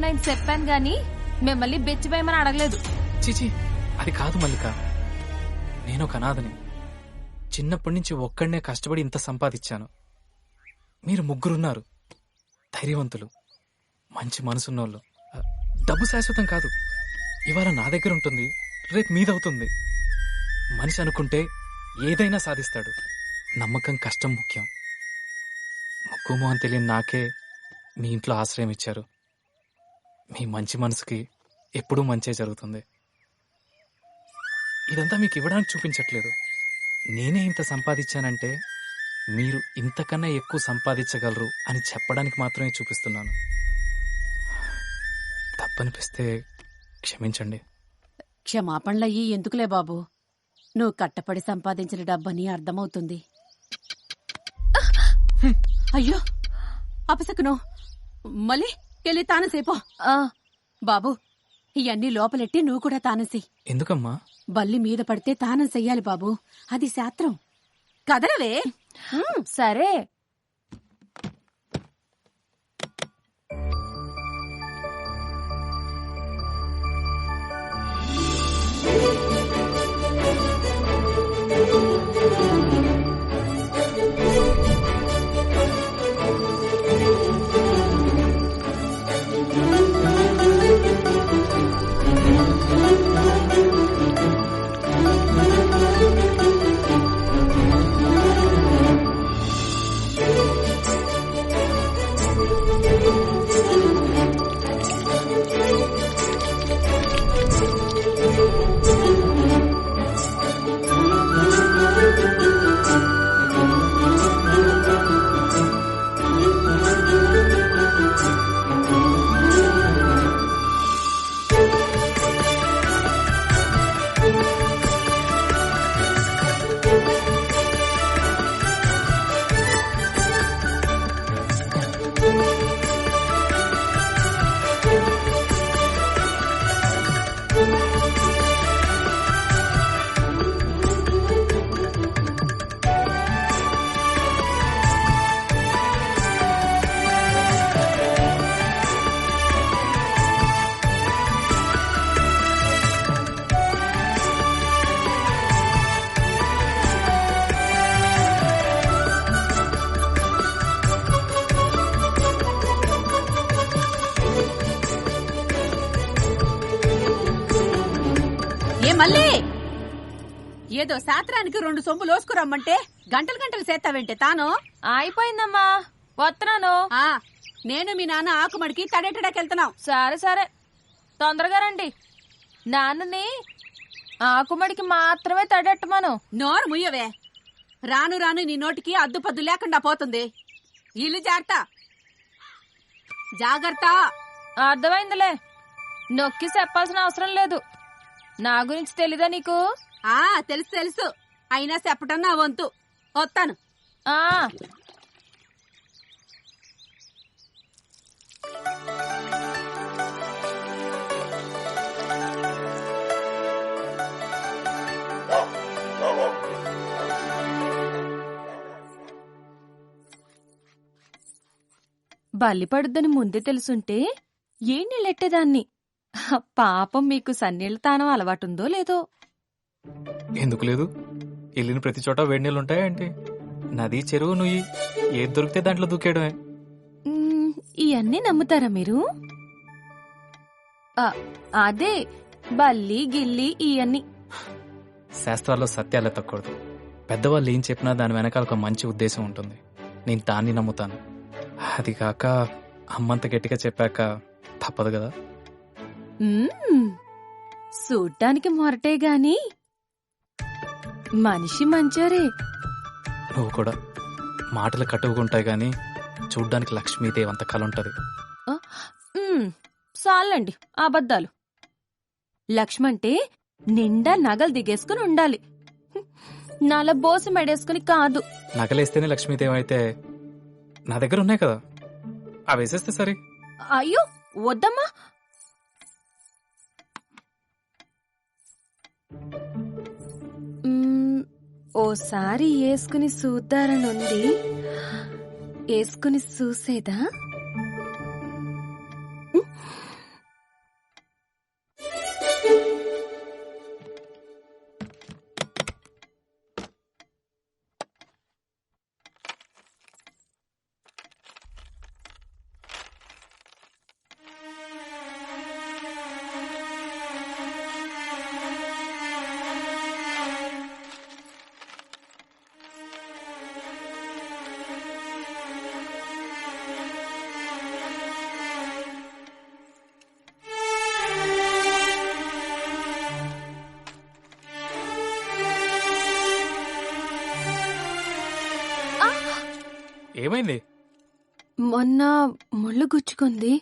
నేను చెప్పాను గాని మిమ్మల్ని బెచ్చిపోయమని అడగలేదు. చిచి, అది కాదు మల్లిక. నేను ఒక అనాథని. చిన్నప్పటి నుంచి ఒక్కడనే కష్టపడి ఇంత సంపాదించాను. మీరు ముగ్గురున్నారు, ధైర్యవంతులు, మంచి మనసున్నోళ్ళు. డబ్బు శాశ్వతం కాదు. ఇవాళ నా దగ్గర ఉంటుంది, రేపు మీదవుతుంది. మనిషి అనుకుంటే ఏదైనా సాధిస్తాడు. నమ్మకం, కష్టం ముఖ్యం. ముక్కుమో అని తెలియని నాకే మీ ఇంట్లో ఆశ్రయం ఇచ్చారు. మీ మంచి మనసుకి ఎప్పుడూ మంచే జరుగుతుంది. ఇదంతా మీకు ఇవ్వడానికి చూపించట్లేదు. నేనే ఇంత సంపాదించానంటే మీరు ఇంతకన్నా ఎక్కువ సంపాదించగలరు అని చెప్పడానికి మాత్రమే చూపిస్తున్నాను. తప్పనిపిస్తే క్షమించండి. క్షమాపణలయ్యి ఎందుకులే బాబు, నువ్వు కట్టపడి సంపాదించిన డబ్బని అర్థమవుతుంది. అయ్యో అపసకును, మళ్ళీ వెళ్ళి తానసేపో. బాబు, ఇవన్నీ లోపలెట్టి నువ్వు కూడా తానసి. ఎందుకమ్మా? బల్లి మీద పడితే తానం చెయ్యాలి బాబు, అది శాస్త్రం. కదలవే. సరే. మళ్ళీ ఏదో శాస్త్రానికి 2 సొమ్ములు లోసుకురమ్మంటే గంటలు గంటలు చేస్తావేంటే తాను? అయిపోయిందమ్మా, వస్తున్నాను. నేను మీ నాన్న ఆకుమడికి తడెట్టడాకెళ్తున్నాం. సరే సరే, తొందరగా రండి. నాన్నని ఆకుమడికి మాత్రమే తడెట్టమను. నోరు ముయ్యవే, రాను రాను నీ నోటికి అద్దుపద్దు లేకుండా పోతుంది. ఇల్లు జాగ్రత్త. అర్థమైందిలే, నొక్కి చెప్పాల్సిన అవసరం లేదు. నా గురించి తెలీదా నీకు? తెలుసు తెలుసు, అయినా చెప్పటం నా వంతు. వస్తాను. బల్లి పడుద్దని ముందే తెలుసుంటే ఏ నీళ్ళెట్టేదాన్ని. పాపం మీకు సన్నీళ్ళ తానం అలవాటుందో లేదో? ఎందుకు లేదు? వెళ్ళిన ప్రతి చోట వేడి నీళ్ళు ఉంటాయంటే నది, చెరువు, నుయ్యి ఏది దొరికితే దాంట్లో దూకేయడమే. ఇవన్నీ నమ్ముతారా మీరు? అదే బల్లి గిల్లి ఇవన్నీ శాస్త్రాల్లో సత్యాలు ఎత్తకూడదు. పెద్దవాళ్ళు ఏం చెప్పినా దాని వెనకాల ఒక మంచి ఉద్దేశం ఉంటుంది. నేను దాన్ని నమ్ముతాను. అది కాక అమ్మంత గట్టిగా చెప్పాక తప్పదు కదా. చూడ్డానికి మొరటే గాని మనిషి మంచోరే. నువ్వు కూడా మాటలు కట్టుకుంటాయి గాని చూడ్డానికి లక్ష్మీదేవి అంత కళ ఉంటది. చాలండి అబద్ధాలు. లక్ష్మంటే నిండా నగలు దిగేసుకుని ఉండాలి, నల బోసి మెడేసుకుని కాదు. నగలేస్తేనే లక్ష్మీదేవి అయితే నా దగ్గర ఉన్నాయి కదా, అవి వేసేస్తే సరే. అయ్యో వద్దమ్మా. ఓసారి వేసుకుని చూద్దారనుంది, వేసుకుని చూసేదా? ఏమైంది? మొన్న ముళ్ళు గుచ్చుకుంది,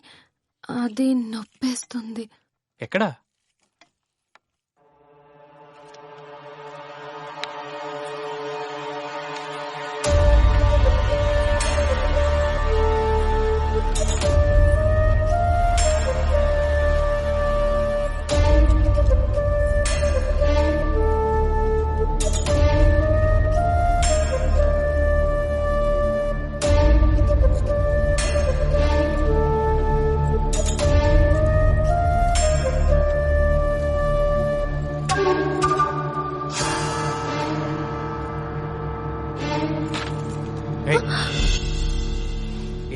అది నొప్పేస్తుంది. ఎక్కడా?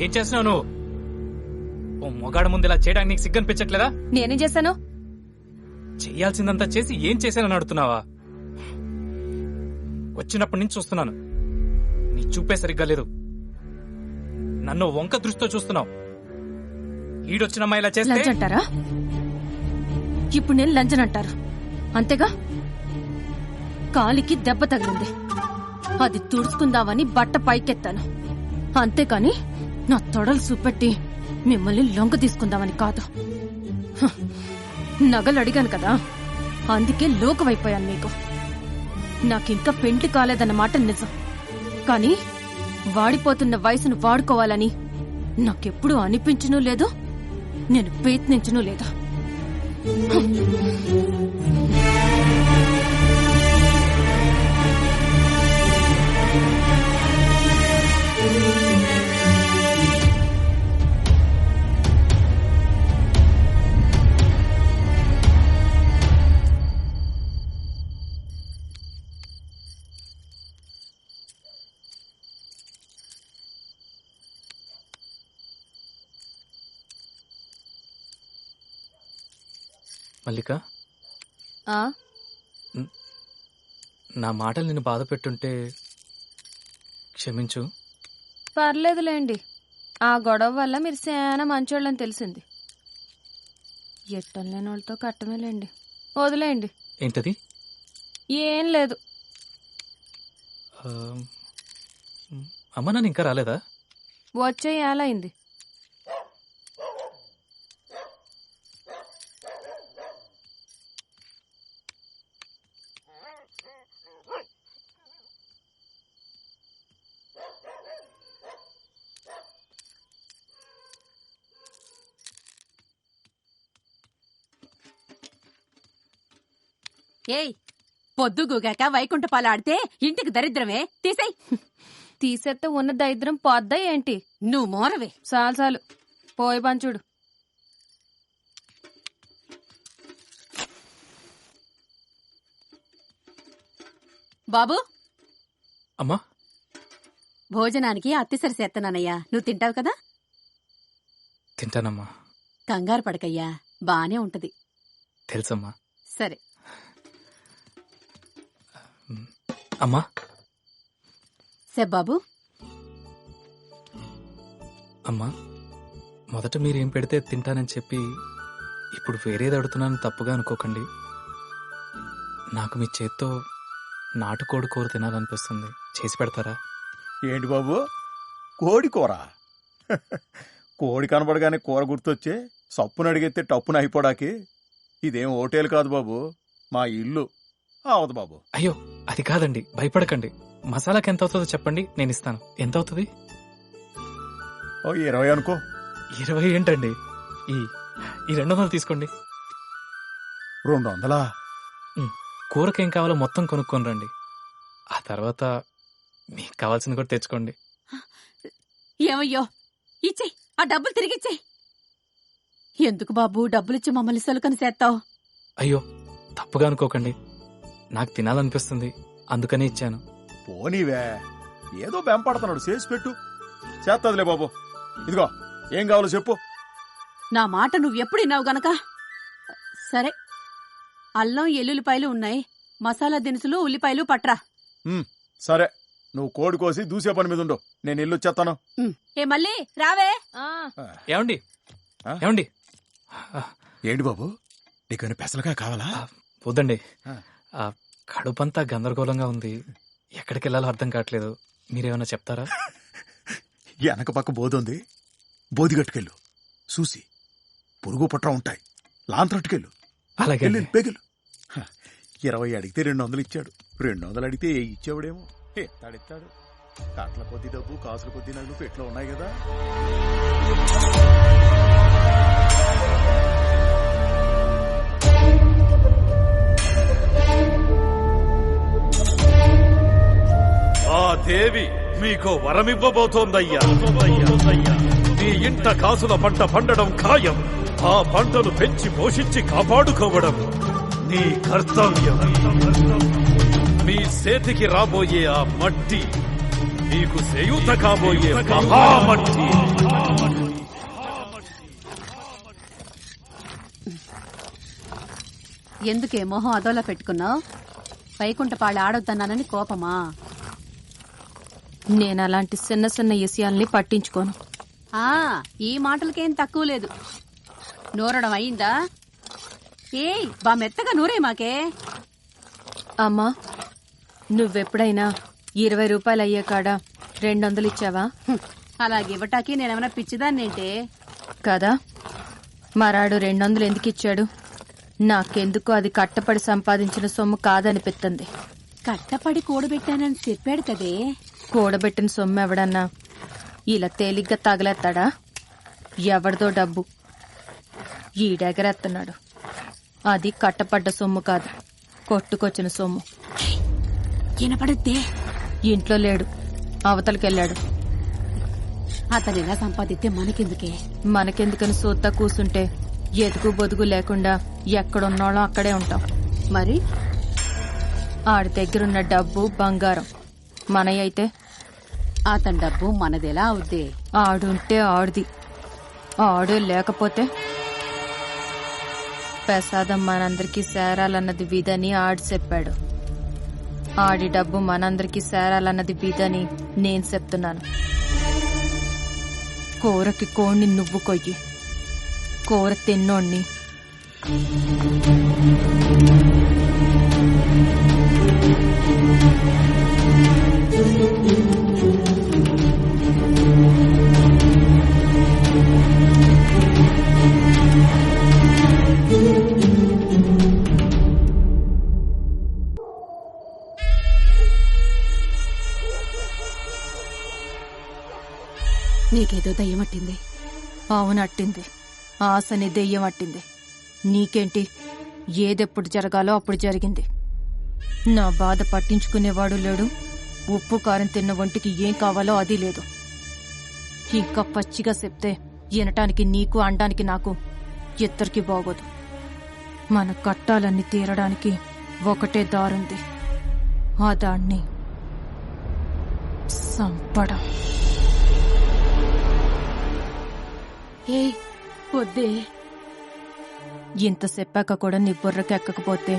ఏం చేస్తున్నావు నువ్వు? ఓ మొగాడు ముందు ఇలా చేయడానికి నీకు సిగ్గనిపించట్లేదా? నేనేం చేశాను? చెయ్యాల్సిందంతా చేసి ఏం చేశానని అడుగుతున్నావా? వచ్చినప్పటి నుంచి చూస్తున్నాను, నీ చూపే సరిగ్గా లేదు. నన్ను వంక దృష్టితో చూస్తున్నావు. ఈడొచ్చిన అమ్మాయి ఇలా చేస్తే లంచంటారా? ఇప్పుడు నేను లంచనంటారు అంతేగా? కాలికి దెబ్బ తగిలింది, అది తుడుచుకుందామని బట్ట పైకెత్తాను అంతేకాని నా తొడలు చూపెట్టి మిమ్మల్ని లొంగ తీసుకుందామని కాదు. నగలు అడిగాను కదా, అందుకే లోకమైపోయాను మీకు. నాకింకా పెండ్లి కాలేదన్నమాట నిజం, కానీ వాడిపోతున్న వయసును వాడుకోవాలని నాకెప్పుడు అనిపించనూ లేదు, నేను ప్రయత్నించనూ లేదు. మల్లిక, ఆ నా మాటలు నిన్ను బాధ పెట్టుంటే క్షమించు. పర్లేదులేండి, ఆ గొడవ వల్ల మీరు చాలా మంచోళ్ళని తెలిసింది. ఎట్టం లేని వాళ్ళతో కట్టమేలేండి, వదిలేయండి. ఏంటది? ఏం లేదు. అమ్మ నన్ను ఇంకా రాలేదా? వచ్చే ఏలైంది. ఏయ్, పొద్దుగూగాక వైకుంఠపాలు ఆడితే ఇంటికి దరిద్రమే, తీసేయ్. తీసేస్తే ఉన్న దరిద్రం పోద్దా ఏంటి? నువ్వు మోరవే. చాలు పోయి పంచుడు. బాబు, అమ్మా, భోజనానికి అత్తిసరి చేత్తనానయ్యా, నువ్వు తింటావు కదా? తింటానమ్మా. కంగారు పడకయ్యా, బానే ఉంటది. తెలుసమ్మా. సరే అమ్మా. బాబు, అమ్మా, మొదట మీరేం పెడితే తింటానని చెప్పి ఇప్పుడు వేరేది అడుగుతున్నానని తప్పుగా అనుకోకండి. నాకు మీ చేత్తో నాటుకోడి కూర తినాలనిపిస్తుంది, చేసి పెడతారా? ఏంటి బాబు, కోడి కూర? కోడి కనబడగానే కూర గుర్తొచ్చే సప్పును అడిగితే టప్పున అయిపోడాకి. ఇదేం హోటల్ కాదు బాబు, మా ఇల్లు. అవదు బాబు. అయ్యో, అది కాదండి, భయపడకండి. మసాలాకి ఎంత అవుతుందో చెప్పండి, నేను ఇస్తాను. ఎంత అవుతుంది? 20 అనుకో. 20 ఏంటండి? ఈ 200 తీసుకోండి. 200? కూరకేం కావాలో మొత్తం కొనుక్కొని రండి, ఆ తర్వాత మీకు కావాల్సింది కూడా తెచ్చుకోండి. ఏమయ్యో, ఇచ్చేయ్, ఆ డబ్బులు తిరిగిచ్చేయ్. ఎందుకు బాబు డబ్బులిచ్చి మమ్మల్ని సలుకని చేస్తావు? అయ్యో, తప్పుగా అనుకోకండి, నాకు తినాలనిపిస్తుంది, అందుకనే ఇచ్చాను. పోనీవే, ఏదో బెంపడుతున్నాడు, చేసి పెట్టు. చేత్తదిలే బాబు. ఇదిగో, ఏం కావాలో చెప్పు. నా మాట నువ్వెప్పుడు విన్నావు గనక. సరే, అల్లం ఎల్లుల్లిపాయలు ఉన్నాయి, మసాలా దినుసులు ఉల్లిపాయలు పట్రా. సరే, నువ్వు కోడి కోసి దూసే పని మీద ఉండు, నేను ఇల్లు వచ్చేస్తాను. ఏ మళ్ళీ రావే. ఏమండి ఏమండి? ఏంటి బాబు, నీకు పెసలుగా కావాలా? వద్దండి, కడుపంతా గందరగోళంగా ఉంది, ఎక్కడికి వెళ్ళాలో అర్థం కావట్లేదు, మీరేమన్నా చెప్తారా? వెనక పక్క బోధుంది, బోధిగట్టుకెళ్ళు. చూసి పురుగు పుట్ర ఉంటాయి, లాంతరట్టుకెళ్ళు. అలాగే పెగులు. 20 అడిగితే 200 ఇచ్చాడు. 200 అడిగితే ఇచ్చేవాడేమో. ఎత్తాడు. కాట్ల కొద్ది డబ్బు, కాసుల కొద్ది నగలు పెట్లో ఉన్నాయి కదా. ఆ దేవి మీకు వరమివ్వబోతోందయ్యా. మీ ఇంట కాసుల పంట పండడం ఖాయం. ఆ పంటను పెంచి పోషించి కాపాడుకోవడం నీ కర్తవ్యం. మీ చేతికి రాబోయే ఆ మట్టి మీకు చేయూత కాబోయే మహామట్టి. ఎందుకే మొహం అదోలా పెట్టుకున్నావు? వైకుంఠ పాళ్ళు ఆడొద్దన్నానని కోపమా? నేను అలాంటి చిన్న చిన్న విషయాల్ని పట్టించుకోను. ఈ మాటలకేం తక్కువ లేదు. నూరడం అయిందా? ఏయ్, బా మెత్తగా నూరే మాకే. అమ్మా, నువ్వెప్పుడైనా 20 రూపాయలు అయ్యే కాడ 200 ఇచ్చావా? అలాగే ఇవ్వటానికి నేనేమైనా పిచ్చిదాన్నేంటే? కదా, మరాడు 200 ఎందుకు ఇచ్చాడు? నాకెందుకు అది కట్టపడి సంపాదించిన సొమ్ము కాదనిపిస్తుంది. కట్టపడి కూడబెట్టానని చెప్పాడు కదే. కూడబెట్టిన సొమ్ము ఎవడన్నా ఇలా తేలిగ్గా తగలేస్తాడా? ఎవరిదో డబ్బు ఈడెగరేస్తున్నాడు. అది కట్టపడ్డ సొమ్ము కాదు, కొట్టుకొచ్చిన సొమ్ము. వినపడుద్దే. ఇంట్లో లేడు, అవతలకెళ్ళాడు. అతను ఎలా సంపాదిస్తే మనకెందుకే? మనకెందుకని సూత్తా కూసుంటే ఎదుగు బొదుగు లేకుండా ఎక్కడున్నాళ్ళో అక్కడే ఉంటాం. మరి ఆడి దగ్గరున్న డబ్బు బంగారం మనయ్య అయితే అతని డబ్బు మనదెలా అవుద్ది? ఆడుంటే ఆడిది, ఆడు లేకపోతే ప్రసాదం మనందరికీ సేరాలన్నది విధని ఆడు చెప్పాడు. ఆడి డబ్బు మనందరికీ సేరాలన్నది విధని నేను చెప్తున్నాను. కూరకి కోణ్ణి నువ్వు కొయ్యి, కూర తిన్నోణ్ణి నీకేదో దయ్యం అట్టింది. అవునట్టింది. ఆశని దెయ్యం అట్టింది. నీకేంటి? ఏదెప్పుడు జరగాలో అప్పుడు జరిగింది. నా బాధ పట్టించుకునేవాడు లేడు. ఉప్పు కారం తిన్న ఒంటికి ఏం కావాలో అది లేదు. ఇంకా పచ్చిగా చెప్తే వినటానికి నీకు అనడానికి నాకు ఇద్దరికి బాగోదు. మన కట్టాలన్నీ తీరడానికి ఒకటే దారుంది. ఆ దాన్ని సంపడం. ఏ వద్దే. ఇంత చెప్పాక కూడా నీ బుర్రకి ఎక్కకపోతే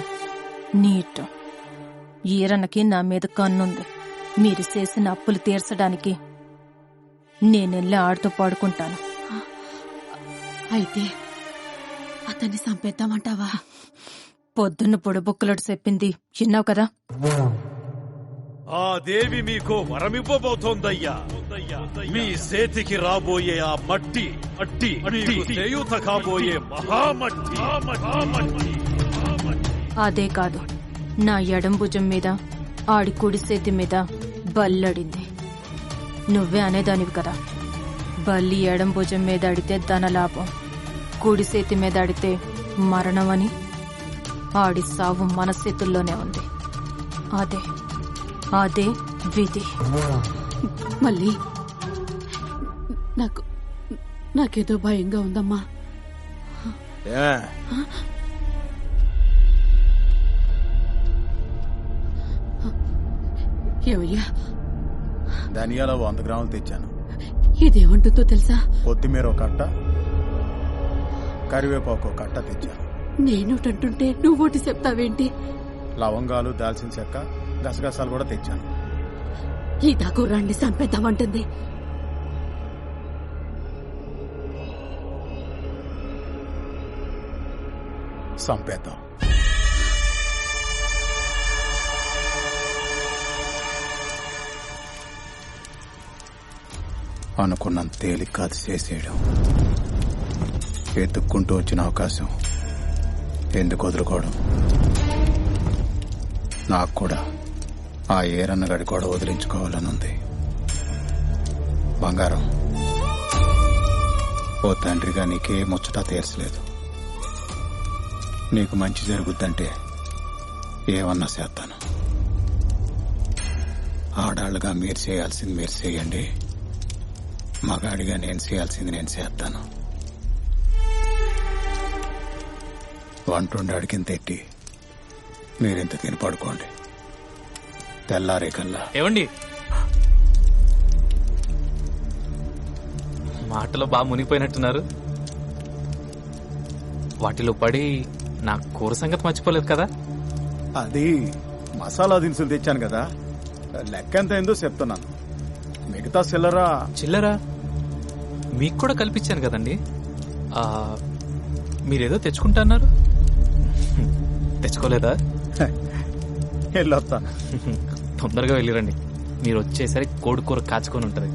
నీట్. ఈరన్నకి నా మీద కన్నుంది. మీరు చేసిన అప్పులు తీర్చడానికి నేనెళ్ళి ఆడుతూ పడుకుంటాను. అయితే అతన్ని చంపేద్దామంటావా? పొద్దున్న పొడుబుక్కలుడు చెప్పింది విన్నావు కదా. ఆ దేవి మీకు వరమివ్వబోతోందయ్యా. మీ చేతికి రాబోయే ఆ మట్టి మీకు చేయూత కాబోయే మహామట్టి. అదే కాదు, నా ఎడం భుజం మీద ఆడి కుడి చేతి మీద బల్లడింది. నువ్వే అనేదానివి కదా, బల్లి ఎడం భుజం మీద అడితే ధనలాభం, కుడి చేతి మీద అడితే మరణమని. ఆడి సావు మన చేతుల్లోనే ఉంది. అదే విధి. మళ్ళీ నాకేదో భయంగా ఉందమ్మా. ఏమయ్యా? ధనియాల 100 గ్రాములు తెచ్చాను. ఇదేమంటుందో తెలుసా? కొత్తిమీర ఒక కట్ట, కరివేపాకు ఒక కట్ట తెచ్చాను. నేనోటంటుంటే నువ్వోటి చెప్తావేంటి? లవంగాలు, దాల్చిన చెక్క, గసగసాలు కూడా తెచ్చాను. ఈ దాకుర్రాన్ని చంపేద్దామంటుంది. చంపేద్దాం. అనుకున్నంత తేలిక కాదు చేసేయడం. ఎత్తుక్కుంటూ వచ్చిన అవకాశం ఎందుకు వదులుకోవడం? నాకు కూడా ఆ ఏరన్నగడి కూడా వదిలించుకోవాలనుంది. బంగారం, ఓ తండ్రిగా నీకే ముచ్చటా తీర్చలేదు. నీకు మంచి జరుగుద్దంటే ఏమన్నా చేస్తాను. ఆడాళ్ళుగా మీరు చేయాల్సింది మీరు చేయండి, మగాడిగా నేను చేయాల్సింది నేను చేస్తాను. వంటుండి అడిగిన తెట్టి మీరింత తిని పడుకోండి. తెల్లారే కల్లా ఏమండి, మాటలో బాగా మునిగిపోయినట్టున్నారు. వాటిలో పడి నా కూర సంగతి మర్చిపోలేదు కదా. అది మసాలా దినుసులు తెచ్చాను కదా, లెక్కెంత ఏందో చెప్తున్నాను. మిగతా చిల్లరా మీకు కూడా కల్పించాను కదండి. మీరేదో తెచ్చుకుంటా అన్నారు, తెచ్చుకోలేదా? వెళ్ళొస్తాను. తొందరగా వెళ్ళిరండి, మీరు వచ్చేసరికి కోడి కూర కాచుకొని ఉంటది.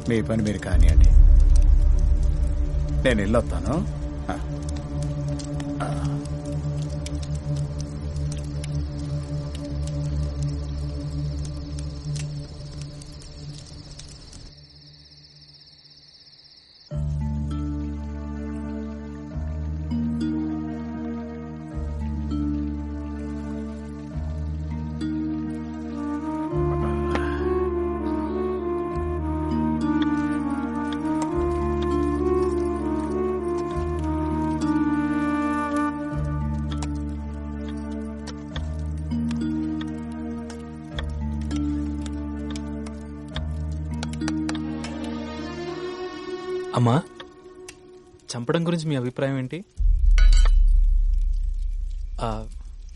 మీ పని మీరు కానివ్వండి, నేను వెళ్ళొస్తాను. అమ్మా, చంపడం గురించి మీ అభిప్రాయం ఏంటి?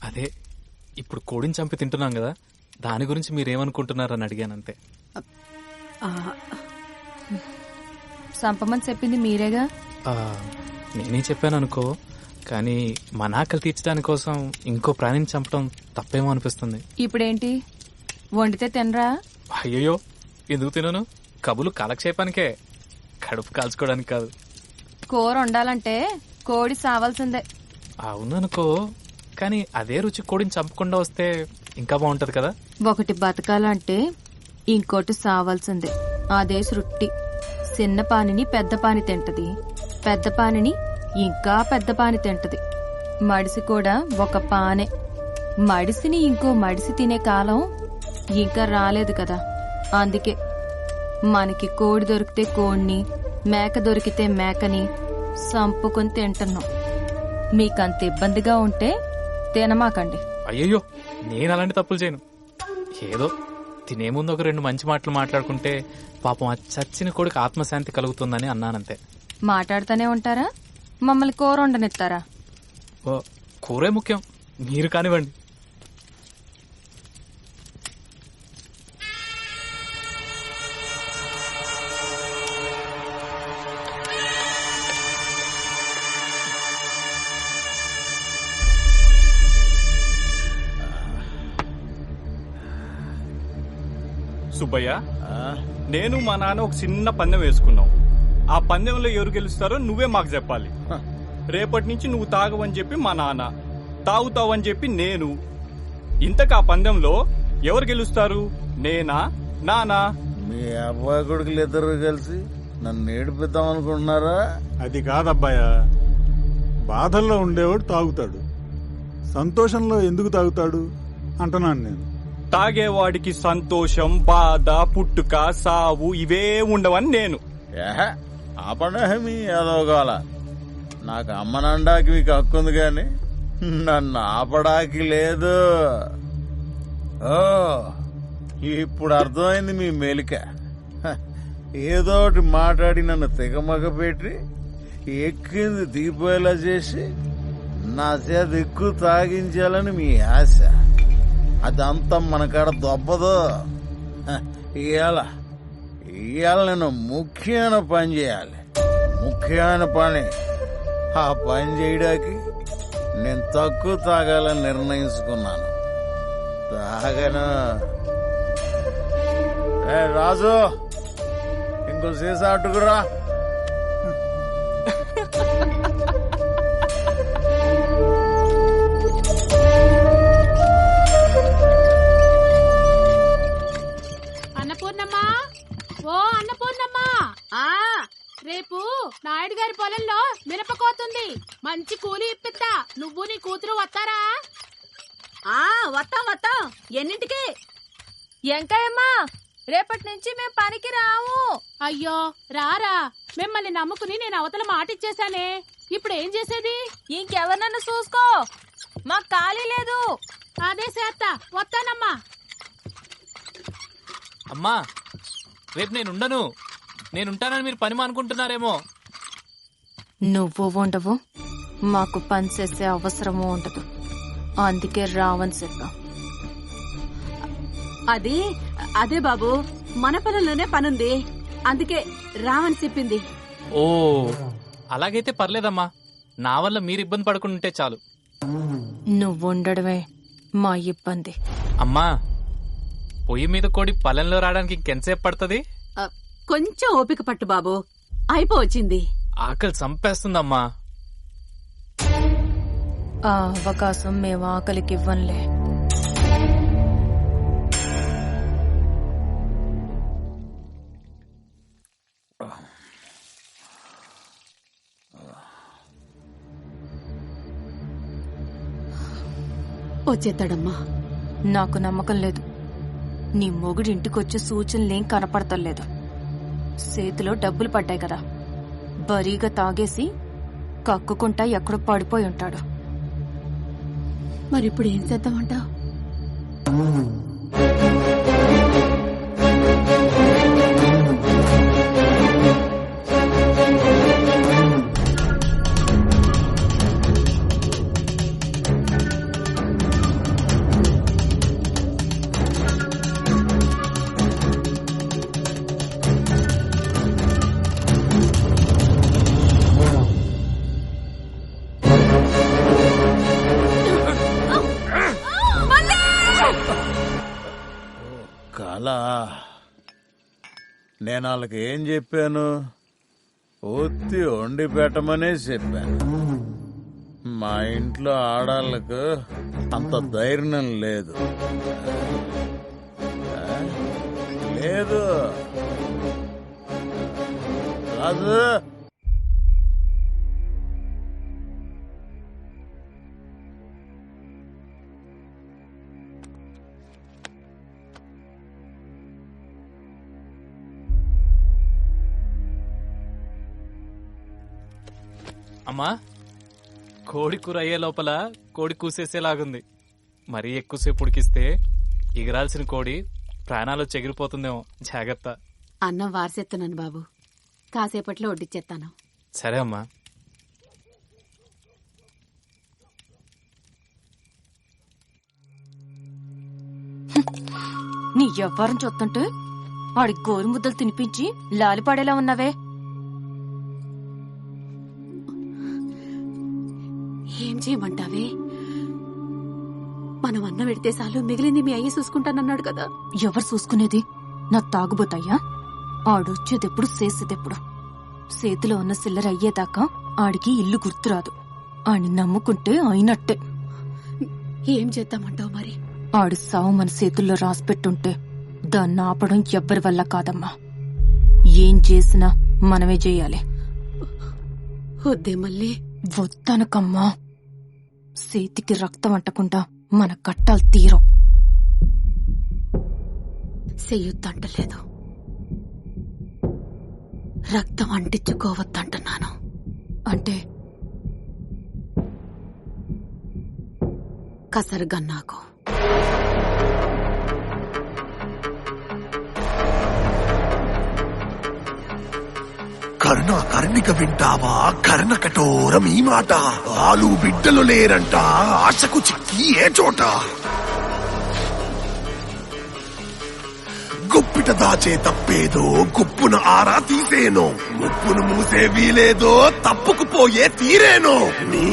అదే ఇప్పుడు కోడిని చంపి తింటున్నాం కదా, దాని గురించి మీరేమనుకుంటున్నారని అడిగానంతే. చంపమని చెప్పింది మీరేగా. నేనే చెప్పాను అనుకో, కానీ మన ఆకలి తీర్చడానికి కోసం ఇంకో ప్రాణిని చంపడం తప్పేమో అనిపిస్తుంది. ఇప్పుడేంటి, వండితే తినరా? అయ్యయ్యో, ఎందుకు తినను? కబులు కాలక్షేపానికే, కడుపు కాల్చుకోవడానికి కాదు. కూర వండాలంటే కోడి సావాల్సిందే. అవుననుకో, కానీ అదే రుచి కోడిని చంపకుండా వస్తే ఇంకా బాగుంటది కదా. ఒకటి బతకాలంటే ఇంకోటి సావాల్సిందే. అదే సృష్టి. చిన్న పానిని పెద్ద పాని తింటది, పెద్ద పానిని ఇంకా పెద్ద పాని తింటది. మడిసి కూడా ఒక పానే. మడిసిని ఇంకో మడిసి తినే కాలం ఇంకా రాలేదు కదా. అందుకే మనకి కోడి దొరికితే కోడిని, మేక దొరికితే మేకని సంపుకొని తింటున్నాం. మీకంత ఇబ్బందిగా ఉంటే తినమాకండి. అయ్యయ్యో, నేను అలాంటి తప్పులు చేయను. ఏదో తినే ముందు ఒక 2 మంచి మాటలు మాట్లాడుకుంటే పాపం ఆ చచ్చిన కొడుకు ఆత్మశాంతి కలుగుతుందని అన్నానంతే. మాట్లాడుతూనే ఉంటారా? మమ్మల్ని కూర వండనిస్తారా? కూరే ముఖ్యం, మీరు కానివ్వండి. సుబ్బయ్య, నేను మా నాన్న ఒక చిన్న పందెం వేసుకున్నాం. ఆ పందెంలో ఎవరు గెలుస్తారో నువ్వే మాకు చెప్పాలి. రేపటి నుంచి నువ్వు తాగవని చెప్పి మా నాన్న, తాగుతావని చెప్పి నేను. ఇంతకు ఆ పందెంలో ఎవరు గెలుస్తారు? నేనా, నానా? మీ అబ్బాయి కొడుకులు ఇద్దరు కలిసి నన్ను ఏడిపిద్దాం అనుకుంటున్నారా? అది కాదబ్బాయ, బాధల్లో ఉండేవాడు తాగుతాడు, సంతోషంలో ఎందుకు తాగుతాడు అంటున్నాను నేను. తాగేవాడికి సంతోషం, బాధ, పుట్టుక, సావు ఇవే ఉండవని నేను. ఆపడేమి ఏదోగాల, నాకు అమ్మనండాకి మీకు హక్కు ఉంది కానీ నన్ను ఆపడానికి లేదు. ఓ, ఇప్పుడు అర్థమైంది మీ మెలిక. ఏదోటి మాట్లాడి నన్ను తెగమగ పెట్టి ఎక్కింది దిగిపోయేలా చేసి నా చేత ఎక్కువ తాగించాలని మీ ఆశ. అదంతా మన కాడ దొబ్బదు. ఇవాళ నేను ముఖ్యమైన పని చేయాలి. ముఖ్యమైన పని. ఆ పని చేయడానికి నేను తక్కువ తాగాలని నిర్ణయించుకున్నాను. తాగను. రాజు ఇంకో సీసా అట్టుకురా. అన్నపూర్ణమ్మా, ఓ అన్నపూర్ణమ్మా, రేపు నాయుడు గారి పొలంలో మిరపకోతుంది. మంచి కూలి ఇప్పిస్తా. నువ్వు నీ కూతురు వస్తారా? వస్తాం. ఎన్నింటికి? ఎంకాయమ్మా, రేపటి నుంచి మేం పనికి రావు. అయ్యో రారా, మిమ్మల్ని నమ్ముకుని నేను అవతల మాటిచ్చేశానే. ఇప్పుడు ఏం చేసేది? ఇంకెవరినన్ను చూసుకో, మాకు ఖాళీ లేదు. అదే చేస్తా. వస్తానమ్మా. అమ్మా, రేపు నేనుంటానని మీరు పని అనుకుంటున్నారేమో. నువ్వు ఉండవు, మాకు పని చేసే అవసరము ఉండదు. అందుకే రావని చెప్పా. అదే బాబు, మన పొలంలోనే పనుంది, అందుకే రావని చెప్పింది. ఓ అలాగైతే పర్లేదమ్మా, నా వల్ల మీరు ఇబ్బంది పడకుంటే చాలు. నువ్వు ఉండడమే మా ఇబ్బంది. అమ్మా, పొయ్యి మీద కోడి పల్లెంలో రావడానికి ఇంకెంతసేపు పడుతుంది? కొంచెం ఓపిక పట్టు బాబు, అయిపోవచ్చింది. ఆకలి చంపేస్తుందమ్మా. ఆ అవకాశం మేము ఆకలికి ఇవ్వనులే. వచ్చేస్తాడమ్మా. నాకు నమ్మకం లేదు. నీ మొగుడు ఇంటికొచ్చే సూచనలేం కనపడతలేదు. చేతిలో డబ్బులు పడ్డాయి కదా, బరీగా తాగేసి కక్కుకుంటా ఎక్కడో పడిపోయి ఉంటాడు. మరిప్పుడు ఏం చేద్దామంటావు? కళ, నేను వాళ్ళకి ఏం చెప్పాను? ఒత్తి వండి పెట్టమనే చెప్పాను. మా ఇంట్లో ఆడాళ్ళకు అంత ధైర్యం లేదు. లేదు రాజు, అమ్మా, కోడి కూర అయ్యే లోపల కోడి కూసేసేలాగుంది. మరీ ఎక్కువసేపు ఉడికిస్తే ఎగరాల్సిన కోడి ప్రాణాలు చెగిరిపోతుందేమో, జాగ్రత్త. అన్నం వారసెత్తున్నాను బాబు, కాసేపట్లో వడ్డిచ్చేస్తాను. సరే అమ్మా. నీ వ్యవహారం చూస్తుంటే వాడి గోరు ముద్దలు తినిపించి లాలిపాడేలా ఉన్నావే. ఏం చేయమంటావే? మనం అన్నం పెడితే చాలు, మిగిలింది మీ అయ్యి చూసుకుంటానన్నాడు కదా. ఎవరు చూసుకునేది? నా తాగుబోతాయ్యా? ఆడొచ్చేదెప్పుడు చేసేదెప్పుడు? చేతిలో ఉన్న సిల్లర అయ్యేదాకా ఆడికి ఇల్లు గుర్తురాదు. ఆడిని నమ్ముకుంటే అయినట్టే. ఏం చేద్దామంటావు మరి? ఆడి సావు మన చేతుల్లో రాసిపెట్టుంటే దాన్ని ఆపడం ఎవ్వరి వల్ల కాదమ్మా. ఏం చేసినా మనమే చేయాలి. వద్దే మళ్ళీ. వద్దనకమ్మా. చేతికి రక్తం అంటకుండా మన కట్టాలు తీరం. చెయ్యొద్దంటలేదు, రక్తం అంటించుకోవద్దంటున్నాను. అంటే కసరుగన్నాకు. కర్ణిక వింటావా? కర్ణ కఠోరం ఈ మాట. ఆలు బిడ్డలు లేరంట, ఆశకు చిక్కి ఏ చోట. గుప్పిట దాచే తప్పేదో గుప్పున ఆరా తీసేనో, ముప్పును మూసే వీలేదో తప్పుకుపోయే తీరేనో. నీ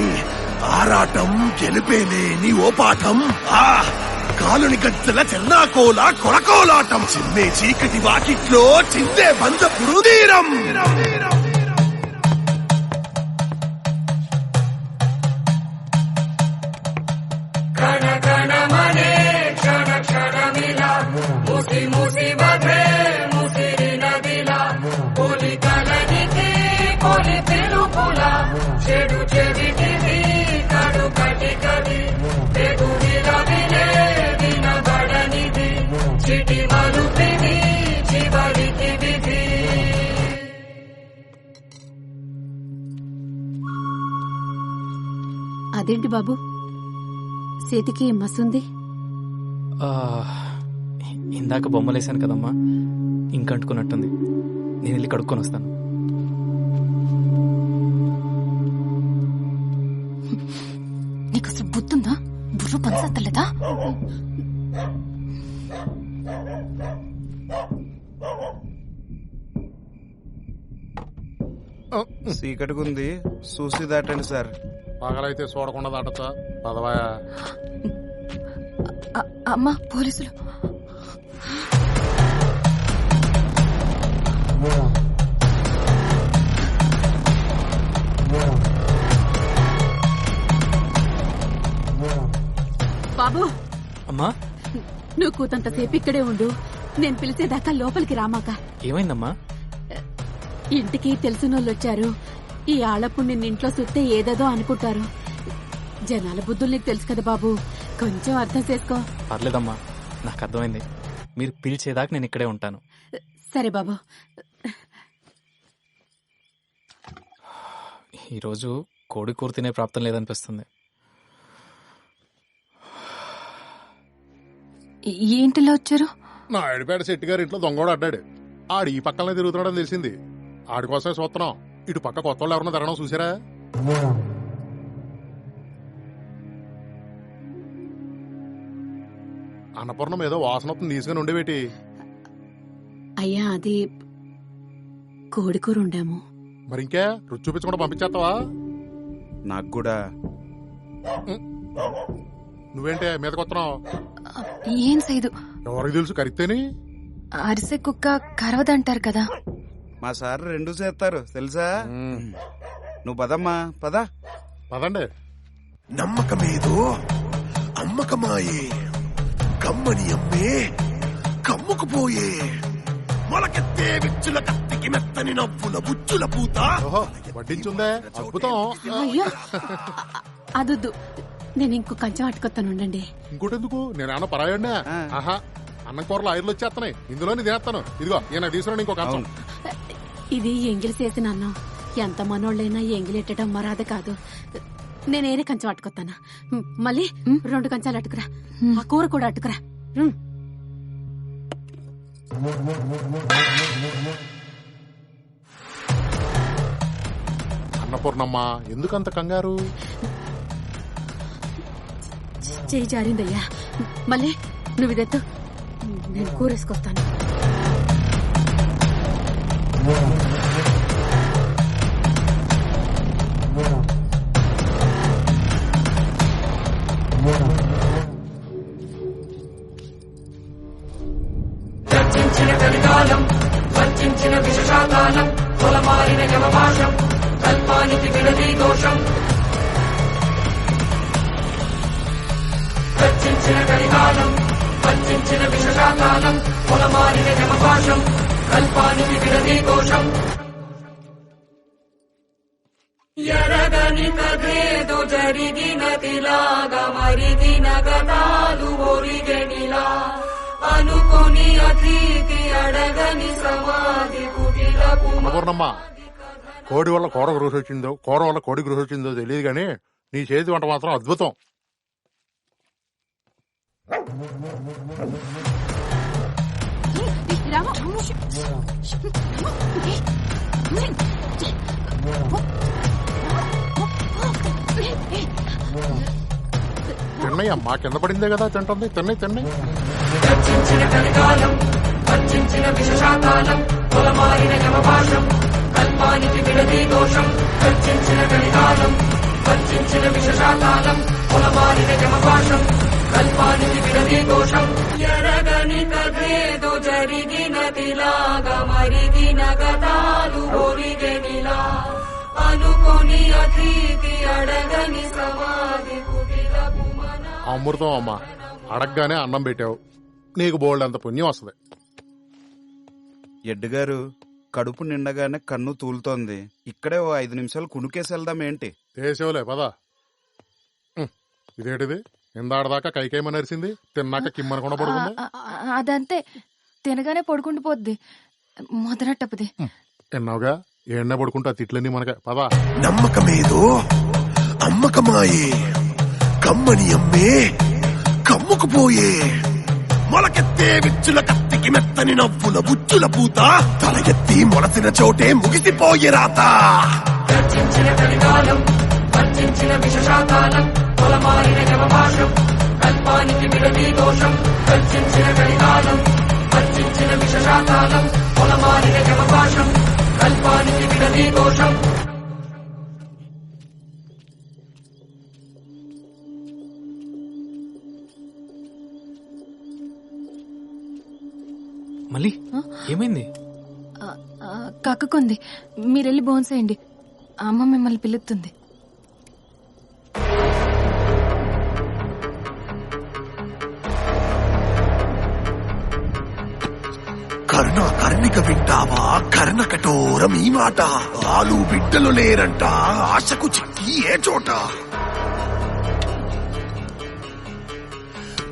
ఆరాటం గెలిపేలే నీ ఓ పాఠం. కాలుని గజ్జల చెన్నాకోల కొలకోలాటం చిన్నే చీకటి వాకిట్లో చిందే బంధపుడు తీరం అదేంటి బాబు చేతికి మస్తుంది? ఇందాక బొమ్మలేశాను కదమ్మా, ఇంకంటుకున్నట్టుంది. నేను వెళ్ళి కడుక్కొని వస్తాను. నీకు అసలు బుద్ధుందా? బుర్ర పనిచేస్తలేదా? చీకటిగుంది, చూసి దాటండి సార్. పగలైతే చూడకుండా దాటచ్చా పదవాయా. అమ్మా, పోలీసులు. బాబు, అమ్మా నువ్వు కూతంతసేపు ఇక్కడే ఉండు. నేను పిలిచేదాకా లోపలికి రామాక. ఏమైందమ్మా? ఇంటికి తెలిసినోళ్ళు వచ్చారు. ఈ ఆళ్లప్పుడు నిన్నింట్లో సుత్తే ఏదేదో అనుకుంటారు. జనాల బుద్ధులు నీకు తెలుసు కదా బాబు, కొంచెం అర్థం చేసుకో. పర్లేదమ్మా, నాకు అర్థమైంది. మీరు పిలిచేదాకా నేను ఇక్కడే ఉంటాను. సరే బాబు. ఈరోజు కోడి కూర తినే ప్రాప్తం లేదనిపిస్తుంది. ఏంటిలా వచ్చారు? నాయుడుపేట శెట్టి గారి ఇంట్లో దొంగోడు అడ్డాడు. ఆడు ఈ పక్కనే తిరుగుతున్నాడని తెలిసింది. ఆడి కోసమే చూస్తున్నాం. ఇటు పక్క కొత్త వాళ్ళు ఎవరన్నా తిరగడం చూసారా? అన్నపూర్ణం ఏదో వాసన తీసుకుని ఉండేవేటి? అయ్యా, అది కోడికూర ఉండాము. మరి ఇంకే రుచి చూపించకుండా పంపించేస్తావా? నాకు కూడా. నువ్వేంటే మీద కొత్తనావు? ఏం చేయదు. ఎవరికి తెలుసు కరిస్తేని? అరిసె కుక్క కరవదంటారు కదా. మా సార్ రెండు చేస్తారు తెలుసా. నువ్వు పదమ్మా, పదండి. నమ్మకమేదో అమ్మకమాయే, కమ్మని అమ్మే కమ్ముకుపోయే, మొలకెత్తే విచ్చుల కత్తికి మెత్తని నవ్వుల బుచ్చుల పూత. వడ్డించుందే, అద్భుతం. అయ్యో, అదొద్దు. నేను ఇంకో కంచం అట్టుకొస్తానుండండి. ఇంకోటెందుకు? నేనేమన్నా పరాయన్నా? ఆహా, అన్నం కూరలో ఐర్లు వచ్చేస్తున్నాయి. ఇందులోని తినేస్తాను. ఇదిగో నేను తీసుకున్నాను ఇంకో కంచం. ఇది ఎంగిలి చేసిన అన్నం. ఎంత మనోళ్ళైనా ఎంగిలెట్టడం మరాద కాదు. నేనేరే కంచం అట్టుకొస్తాను. మళ్ళీ 2 కంచాలు అట్టుకురా. ఆ కూర కూడా అట్టుకురా. అన్నపూర్ణమ్మ, ఎందుకంత కంగారు? చేయి జారిందయ్యా. మళ్ళీ నువ్వు ఇదెత్తు, నేను కూరేసుకొస్తాను. చర్చించిన కలికాలం, వర్చించిన విషశాకాలం, పొలమారిన యమభాషం, కల్పానికి విడదీ దోషం. చర్చించిన కలికాలం, వర్చించిన విషశాకాలం, పొలమారిన యమభాషం, కల్పానికి విడదీ దోషం. ఎరగని కథేదో జరిగినదిలాగా మరిగిన గతాలు ఒరిగెనిలా, అనుకొని అతిథి అడగని సమాధి కుటిలకు. అన్నపూర్ణమ్మ, కోడి వల్ల కూర రుచి వచ్చిందో, కూర వల్ల కోడికి రుచి వచ్చిందో తెలియదు గానీ నీ చేతి వంట మాత్రం అద్భుతం. తిన్నయ్యమ్మా, కింద పడిందే కదా తింటుంది. తిన్నై. చర్చించిన కలికాలం, వర్చించిన విషశాకాలం, పొలమారిన యమభాషం, కల్పానికి విడదీ దోషం. చర్చించిన కలికాలం, వర్చించిన విషశాకాలం, పొలమారిన యమభాషం, కల్పానికి విడది దోషం ఎరగని కథేదో జరిగినదిలాగా మరిగిన గతాలు ఒరిగెనిలా అనుకోని అతిథి అడగని సమాధి కుటిలపు మన అమృతం అమ్మా, అడగగానే అన్నం పెట్టావు, నీకు బోల్డ్ అంత పుణ్యం వస్తుంది. ఎడ్డుగారు కడుపు నిండగానే కన్ను తూలుతోంది. ఇక్కడే ఓ 5 నిమిషాలు కునుకేసి వెళ్దామేంటి? వేసేవులే పదా. ఇదేటిది ఇందాడదాకా కైకేమని అరిసింది, తిన్నాక కిమ్మనకుండా పడుకుంది. అదంతే, తినగానే పడుకుండిపోద్ది, మొదలట్టపది. ఎన్నావుగా ఏడనే పడుకుంటా తిట్లన్నీ మనకే పదా. నమ్మకమేదో అమ్మకమాయే, కమ్మని అమ్మే కమ్ముకుపోయే, మొలకెత్తే విచ్చుల కత్తికి మెత్తని నవ్వుల బుచ్చుల పూత, తల ఎత్తి మొలసిన చోటే ముగిసిపోయే రాత. గర్జించిన కలికాలం వర్జించిన విషశాకాలం పొలమారిన జవభాషం కల్పానికి విడది దోషం. గర్జించిన కలికాలం వర్జించిన విషశాకాలం పొలమారిన జవభాషం కల్పానికి విడది దోషం. మళ్ళీ ఏమైంది? కక్కకుంది, మీరెళ్ళి భోంచేయండి, అమ్మ మిమ్మల్ని పిలుస్తుంది. కర్ణిక వింటావా కర్ణ కఠోరం ఈ మాట, ఆలు బిడ్డలు లేరంట ఆశకు చిక్కి ఏ చోట.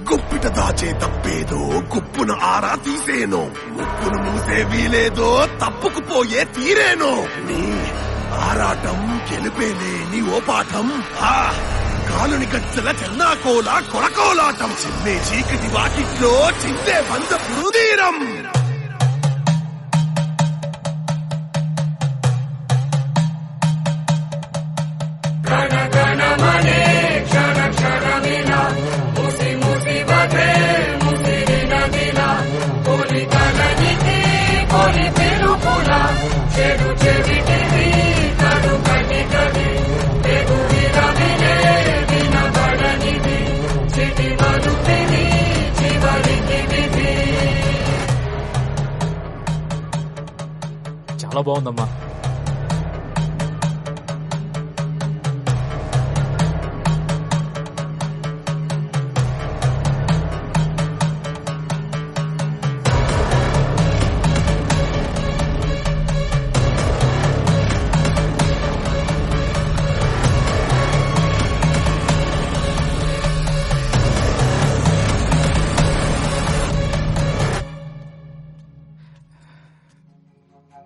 గుప్పిట దాచే తప్పేదో గుప్పున ఆరా తీసేనో, ముప్పును మూసే వీలేదో తప్పుకుపోయే తీరేనో. నీ ఆరాటం గెలిపేలేని ఓ పాఠం, కాలుని గజ్జల చెన్నాకోల కొరకోలాటం, చిన్నే చీకటి వాకిట్లో చిందే బంధ పురుదీరం. చాలా బాగుందమ్మా.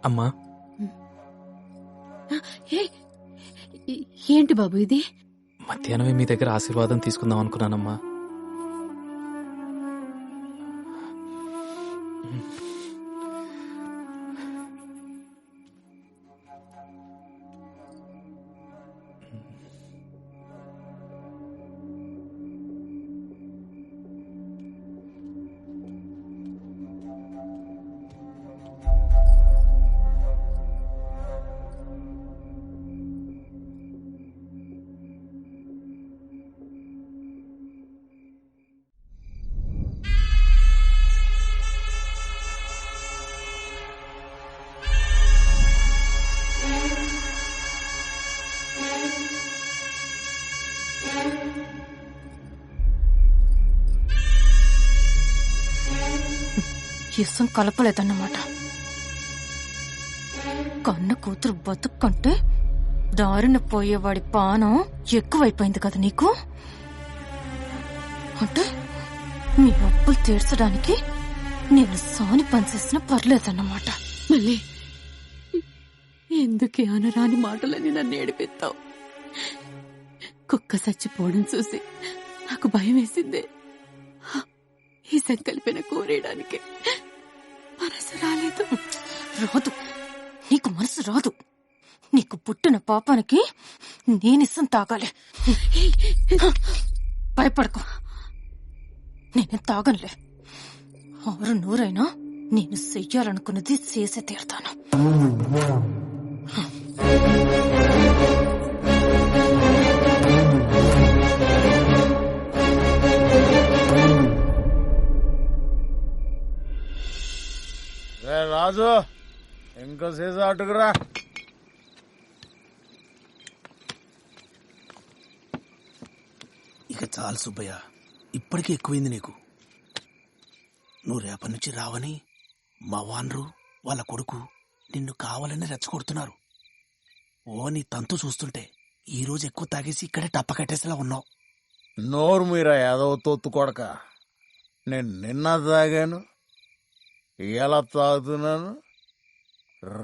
అమ్మా, ఏంటి బాబు ఇది? మధ్యాహ్నమే మీ దగ్గర ఆశీర్వాదం తీసుకుందాం అనుకున్నానమ్మా. ఇసం కలపలేదన్నమాట. కన్న కూతురు బతుక్కంటే దారిన పోయేవాడి పానం ఎక్కువైపోయింది కదా నీకు. అంటే మీ అప్పులు తీర్చడానికి నేను సాని పనిచేసినా పర్లేదన్నమాట. మళ్ళీ ఎందుకే అనరాని మాటలని నన్ను ఏడిపిస్తావు? కుక్క చచ్చిపోవడం చూసి నాకు భయం వేసిందే. ఈ సంకల్పన కోరేయడానికి మనసు రాలేదు. రాదు, నీకు మనసు రాదు. నీకు పుట్టిన పాపానికి నేనిసం తాగాలి. భయపడకు, నేనేం తాగనులే. 6 నేను చెయ్యాలనుకున్నది చేసే తీరుతాను. రాజు ఇంకో సీజా అటుకురా. ఇక చాలు సుబ్బయ్య, ఇప్పటికే ఎక్కువైంది నీకు. నువ్వు రేపటి నుంచి రావని మా వానరు వాళ్ళ కొడుకు నిన్ను కావాలని రెచ్చగొడుతున్నారు. ఓ నీ తంతు చూస్తుంటే ఈ రోజు ఎక్కువ తాగేసి ఇక్కడే టప్ప కట్టేసేలా ఉన్నావు. నోరు మీరా ఏదో తొత్తు కొడక. నేను నిన్న తాగాను, ఎలా తాగుతున్నాను,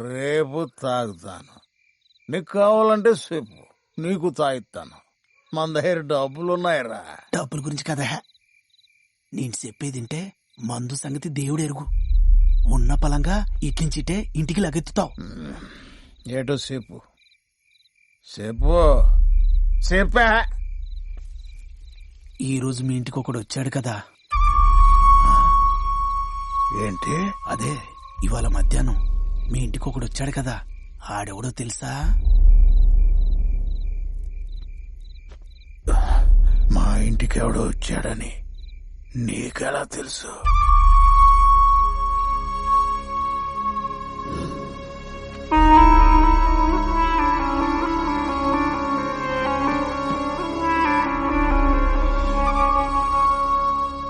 రేపు తాగుతాను. నీకు కావాలంటే చెప్పు, నీకు తాగిస్తాను. మన దగ్గర డబ్బులున్నాయిరా. డబ్బుల గురించి కదా నేను చెప్పేదింటే మందు సంగతి దేవుడు ఎరుగు. ఉన్న పలంగా ఇట్లించిటే ఇంటికి లగెత్తుతావు. ఏటో చెప్పు చెప్పు చెప్పా. ఈ రోజు మీ ఇంటికి ఒకడు వచ్చాడు కదా. ఏంటి? అదే ఇవాళ మధ్యాహ్నం మీ ఇంటికి ఒకడు వచ్చాడు కదా, ఆడెవడో తెలుసా? మా ఇంటికి ఎవడో వచ్చాడని నీకెలా తెలుసు?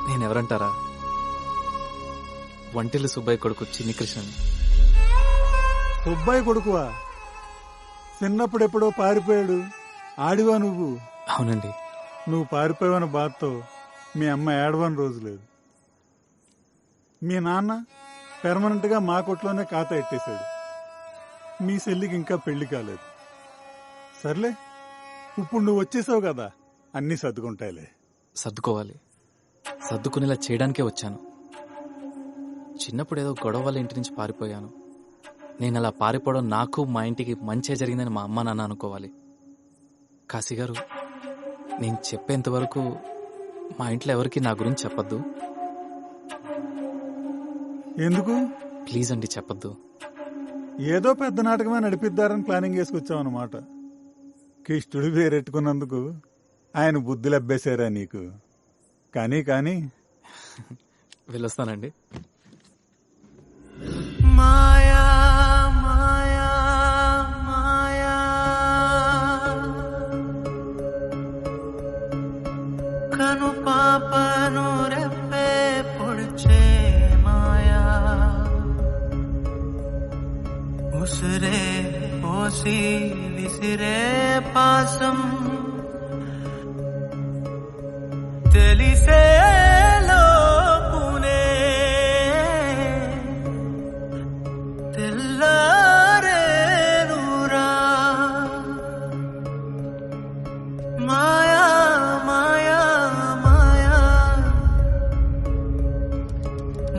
నేనెవరంటారా? వంటిల్లు సుబ్బయ్య కొడుకు చిన్ని కృష్ణని. సుబ్బయ్య కొడుకువా? చిన్నప్పుడెప్పుడో పారిపోయాడు. ఆడివా నువ్వు? అవునండి. నువ్వు పారిపోయావన్న బాధతో మీ అమ్మ ఏడవని రోజు లేదు. మీ నాన్న పెర్మనెంట్ గా మా కొట్లోనే ఖాతా ఎట్టేశాడు. మీ చెల్లికి ఇంకా పెళ్లి కాలేదు. సర్లే, ఇప్పుడు నువ్వు వచ్చేసావు కదా, అన్నీ సర్దుకుంటాయిలే. సర్దుకోవాలి, సర్దుకునేలా చేయడానికే వచ్చాను. చిన్నప్పుడు ఏదో గొడవ వల్ల ఇంటి నుంచి పారిపోయాను. నేను అలా పారిపోవడం నాకు మా ఇంటికి మంచే జరిగిందని మా అమ్మ నాన్న అనుకోవాలి. కాశీ గారు, నేను చెప్పేంత వరకు మా ఇంట్లో ఎవరికి నా గురించి చెప్పొద్దు. ఎందుకు? ప్లీజ్ అండి, చెప్పొద్దు. ఏదో పెద్ద నాటకమే నడిపిద్దారని ప్లానింగ్ చేసుకొచ్చావు అన్నమాట. కిష్టుడు పేరెట్టుకున్నందుకు ఆయన బుద్ధులు అబ్బేశారా నీకు? కానీ వెళ్ళొస్తానండి. మాయా మాయా మాయా కను పాపను రెప్పే పొడిచే మాయా ఉసిరే పోసి విసిరే పాసం తెలిసే లోపునే తెల్లారేనురా. మాయా మాయా మాయా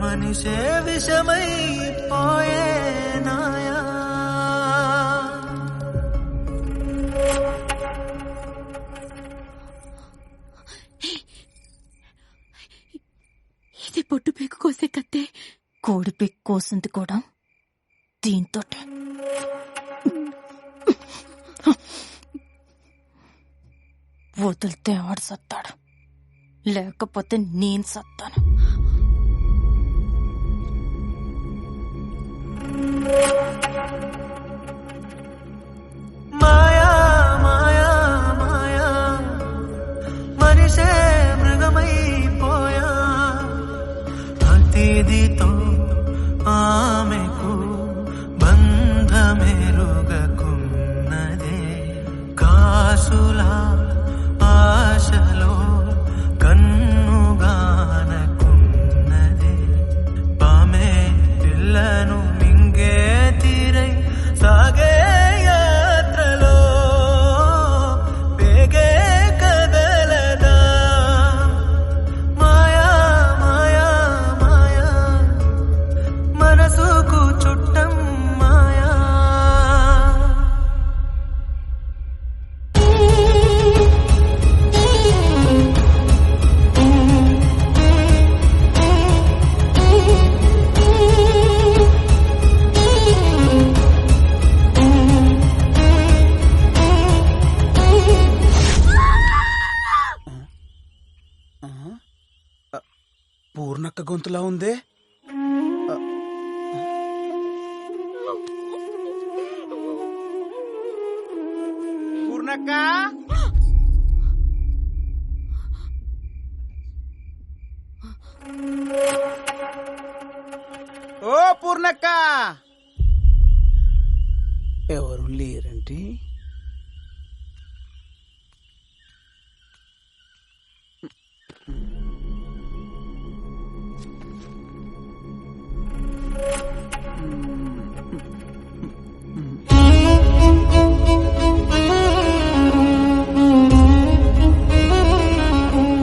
మనిషే విషమై పోయే నాయా. ఇది పొట్టు పీకు కోసే కత్తే. కోడి పీక్ కోసింది కూడా దీంతో. వదిలితే ఆడు సత్తాడు, లేకపోతే నేను సత్తాను. మాయా మాయా మాయా మనిషే మృగమైపోయా. అతిథితో ఆమెకు బంధమెరుగకున్నదే. కాసులా ఆశలో కన్నుగానకున్నదే. పామే పిల్లను మింగే తీరై సాగే యాత్రలో పేగే కదలదా. మాయా మాయా మాయా మనసుకు చుట్టం మాయా. పూర్ణక్క గొంతులా ఉందే. పూర్ణక్క, ఓ పూర్ణక్క. ఎవరు లేరంటే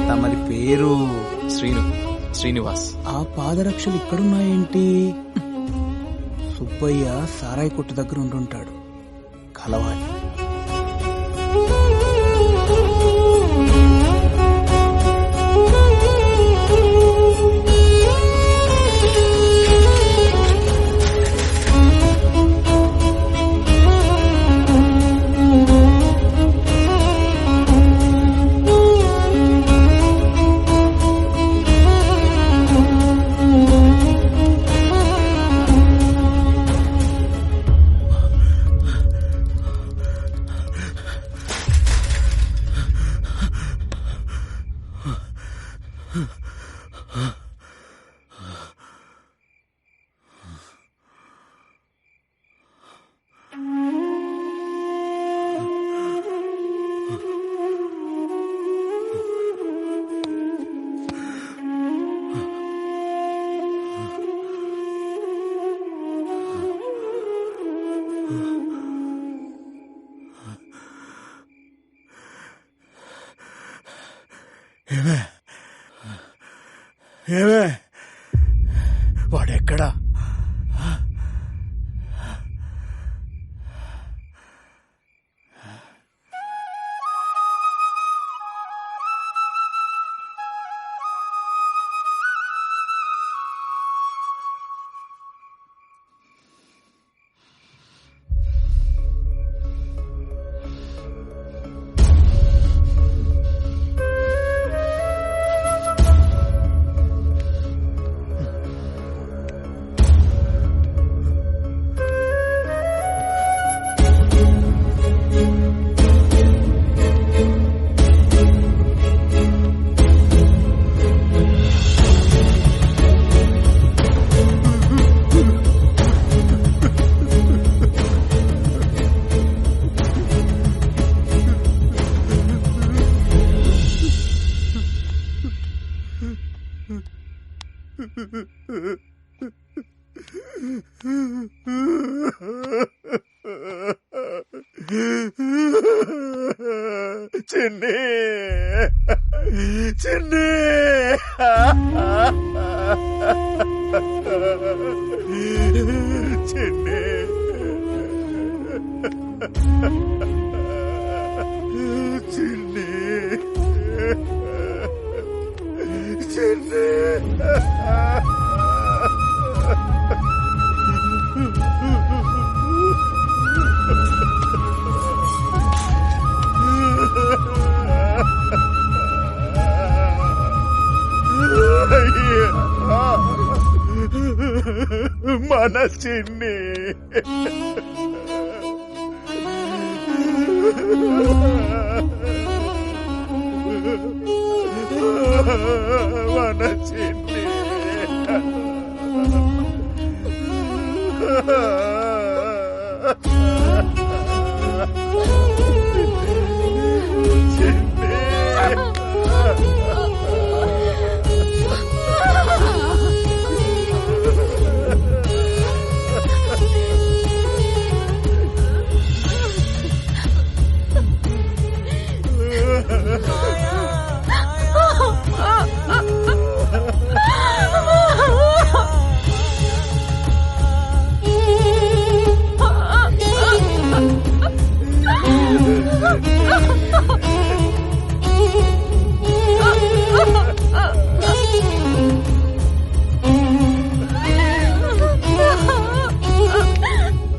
తమరి పేరు శ్రీనివాస్. ఆ పాదరక్షలు ఇక్కడున్నాయేంటి? సుబ్బయ్య సారాయి కొట్టు దగ్గర ఉంటుంటాడు, కలవాలి. ఏమే వాడెక్కడా? చిన్ని చిన్ని చిన్ని చిన్ని చిన్ని మన చిన్ని మన చిన్ని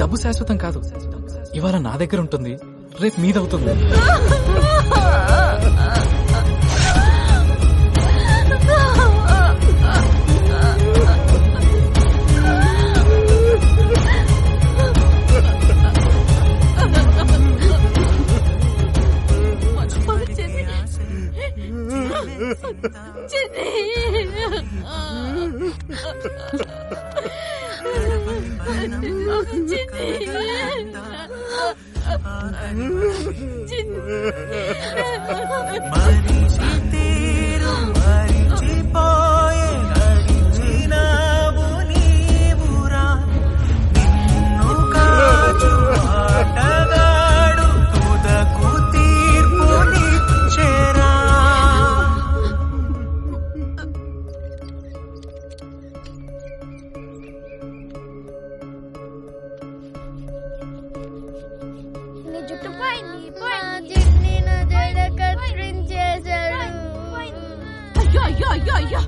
డబ్బు శాశ్వతం కాదు. ఇవాళ నా దగ్గర ఉంటుంది, రేపు మీదవుతుంది. మనిషి తీరు మరిచిపోయే గడిచినావు నీవురా నిన్ను కాచు ఆటగాడు తుదకు తీర్పునిచ్చెరా. నీ జుట్టుపై చిన్ని నా జడ కత్తిరించేశాడు. అయ్యో అయ్యో అయ్యో అయ్యో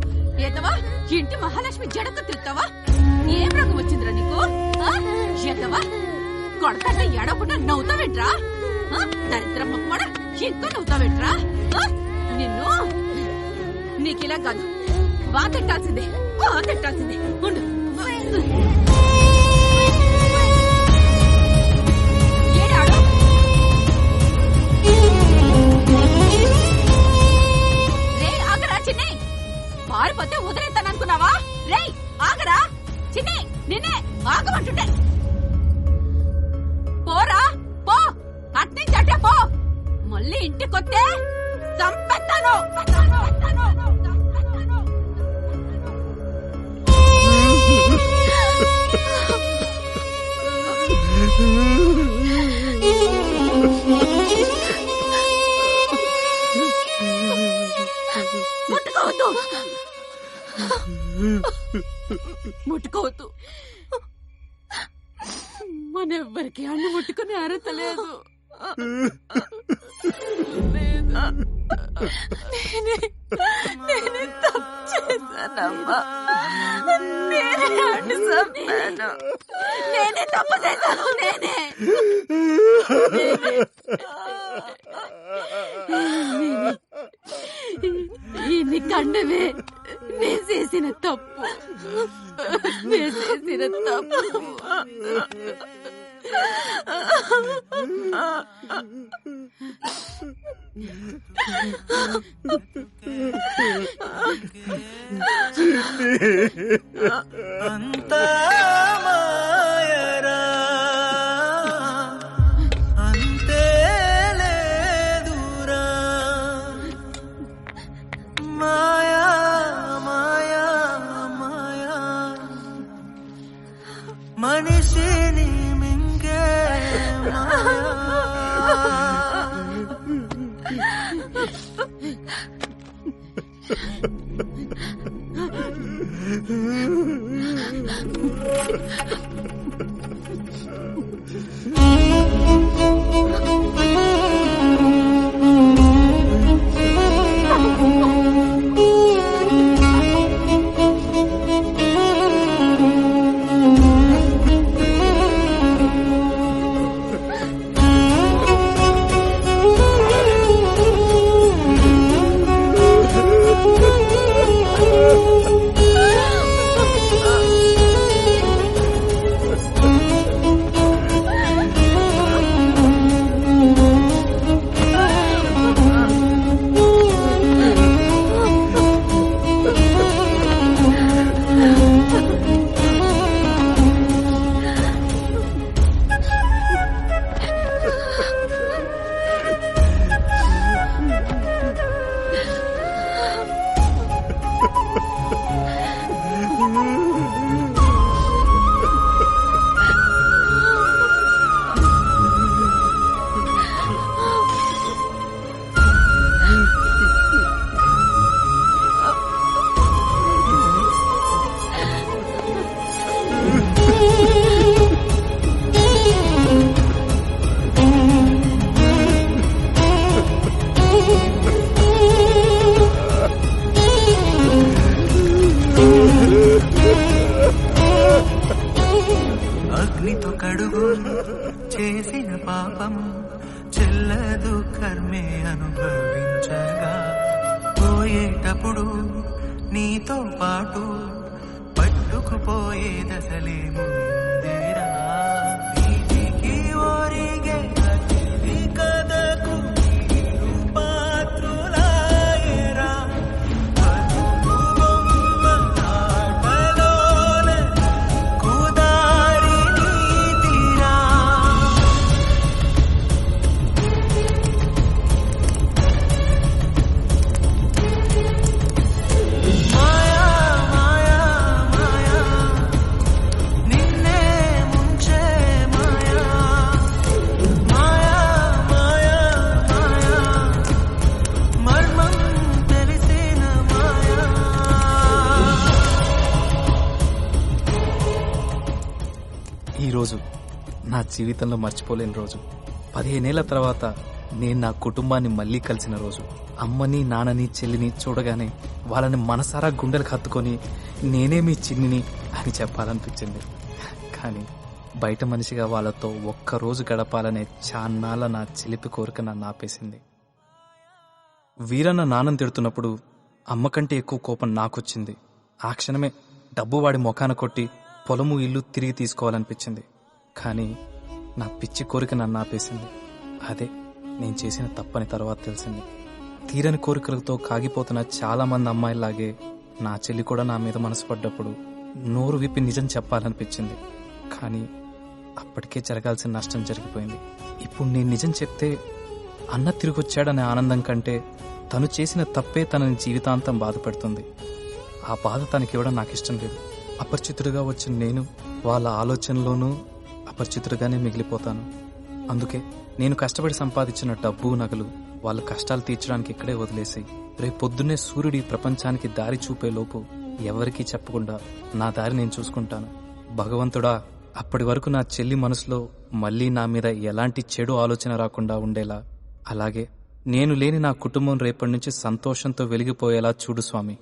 ఏదవా ఇంటి మహాలక్ష్మి జడక తిరుగుతావా? ఏం రంగు వచ్చిందిరా నీకు? ఏదవా కొడతంటే ఎడకుండా నవ్వుతావేంట్రా? దరిద్రం మొక్కమడ ఇంకా నవ్వుతావేంట్రా? నిన్ను నీకిలా కాదు వా తిట్టాల్సిందే ఉండు. ఏడాడు రే ఆగరా చిన్ని, పారిపోతే వదిలేస్తాననుకున్నావా? రే ఆగరా చిన్ని, నిన్నే ఆగమంటుంటే పోరా పో, అట్నుంచి అట్టే పో. మళ్ళీ ఇంటికొస్తే చంపేస్తాను. ముట్టుకోవద్దు. మనెవ్వరికి అన్ను ముట్టుకునే అర్హత లేదు. నేనే తప్పు చేశానమ్మా. నేనే అడ్డు చంపాను. నేనే తప్పు చేశాను. నేనే ఇన్ని కండవే నేను చేసిన తప్పు. అంతా మాయరా అంతే లేదురా. మాయా మాయా మాయా మనిషిని మింగే మాయా. అగ్నితో కడుగు చేసిన పాపం చెల్లదు కర్మే అనుభవించగా పోయేటప్పుడు నీతో పాటు పట్టుకుపోయే దశలే ముందేరా. నీటికి ఒరిగే అతిథి కథకు మీరు పాత్రులాయరా. బతుకు బొమ్మ ఆటలోన కుదారి నీ ఈ రోజు నా జీవితంలో మర్చిపోలేని రోజు. 15 ఏళ్ల తర్వాత నేను నా కుటుంబాన్ని మళ్ళీ కలిసిన రోజు. అమ్మని, నాన్నని, చెల్లిని చూడగానే వాళ్ళని మనసారా గుండెలకు హత్తుకొని నేనే మీ చిన్నిని అని చెప్పాలనిపించింది. కానీ బయట మనిషిగా వాళ్ళతో ఒక్కరోజు గడపాలనే చాన్నాళ్ళ నా చిలిపి కోరిక నన్ను ఆపేసింది. వీరన్న నాన్నని తిడుతున్నప్పుడు అమ్మ కంటే ఎక్కువ కోపం నాకొచ్చింది. ఆ క్షణమే డబ్బు వాడి మొఖాన కొట్టి పొలము, ఇల్లు తిరిగి తీసుకోవాలనిపించింది. కానీ నా పిచ్చి కోరిక నన్ను ఆపేసింది. అదే నేను చేసిన తప్పని తర్వాత తెలిసింది. తీరని కోరికలతో కాగిపోతున్న చాలా మంది అమ్మాయిలాగే నా చెల్లి కూడా నా మీద మనసు పడ్డప్పుడు నోరు విప్పి నిజం చెప్పాలనిపించింది. కానీ అప్పటికే జరగాల్సిన నష్టం జరిగిపోయింది. ఇప్పుడు నేను నిజం చెప్తే అన్న తిరిగొచ్చాడనే ఆనందం కంటే తను చేసిన తప్పే తనని జీవితాంతం బాధపెడుతుంది. ఆ బాధ తనకివ్వడం నాకు ఇష్టం లేదు. అపరిచితుడిగా వచ్చిన నేను వాళ్ళ ఆలోచనలోనూ అపరిచితుడిగానే మిగిలిపోతాను. అందుకే నేను కష్టపడి సంపాదించిన డబ్బు, నగలు వాళ్ళ కష్టాలు తీర్చడానికి ఇక్కడే వదిలేసి రేపు పొద్దున్నే సూర్యుడి ప్రపంచానికి దారి చూపే లోపు ఎవరికీ చెప్పకుండా నా దారి నేను చూసుకుంటాను. భగవంతుడా, అప్పటి వరకు నా చెల్లి మనసులో మళ్లీ నా మీద ఎలాంటి చెడు ఆలోచన రాకుండా ఉండేలా, అలాగే నేను లేని నా కుటుంబం రేపటి నుంచి సంతోషంతో వెలిగిపోయేలా చూడు స్వామి.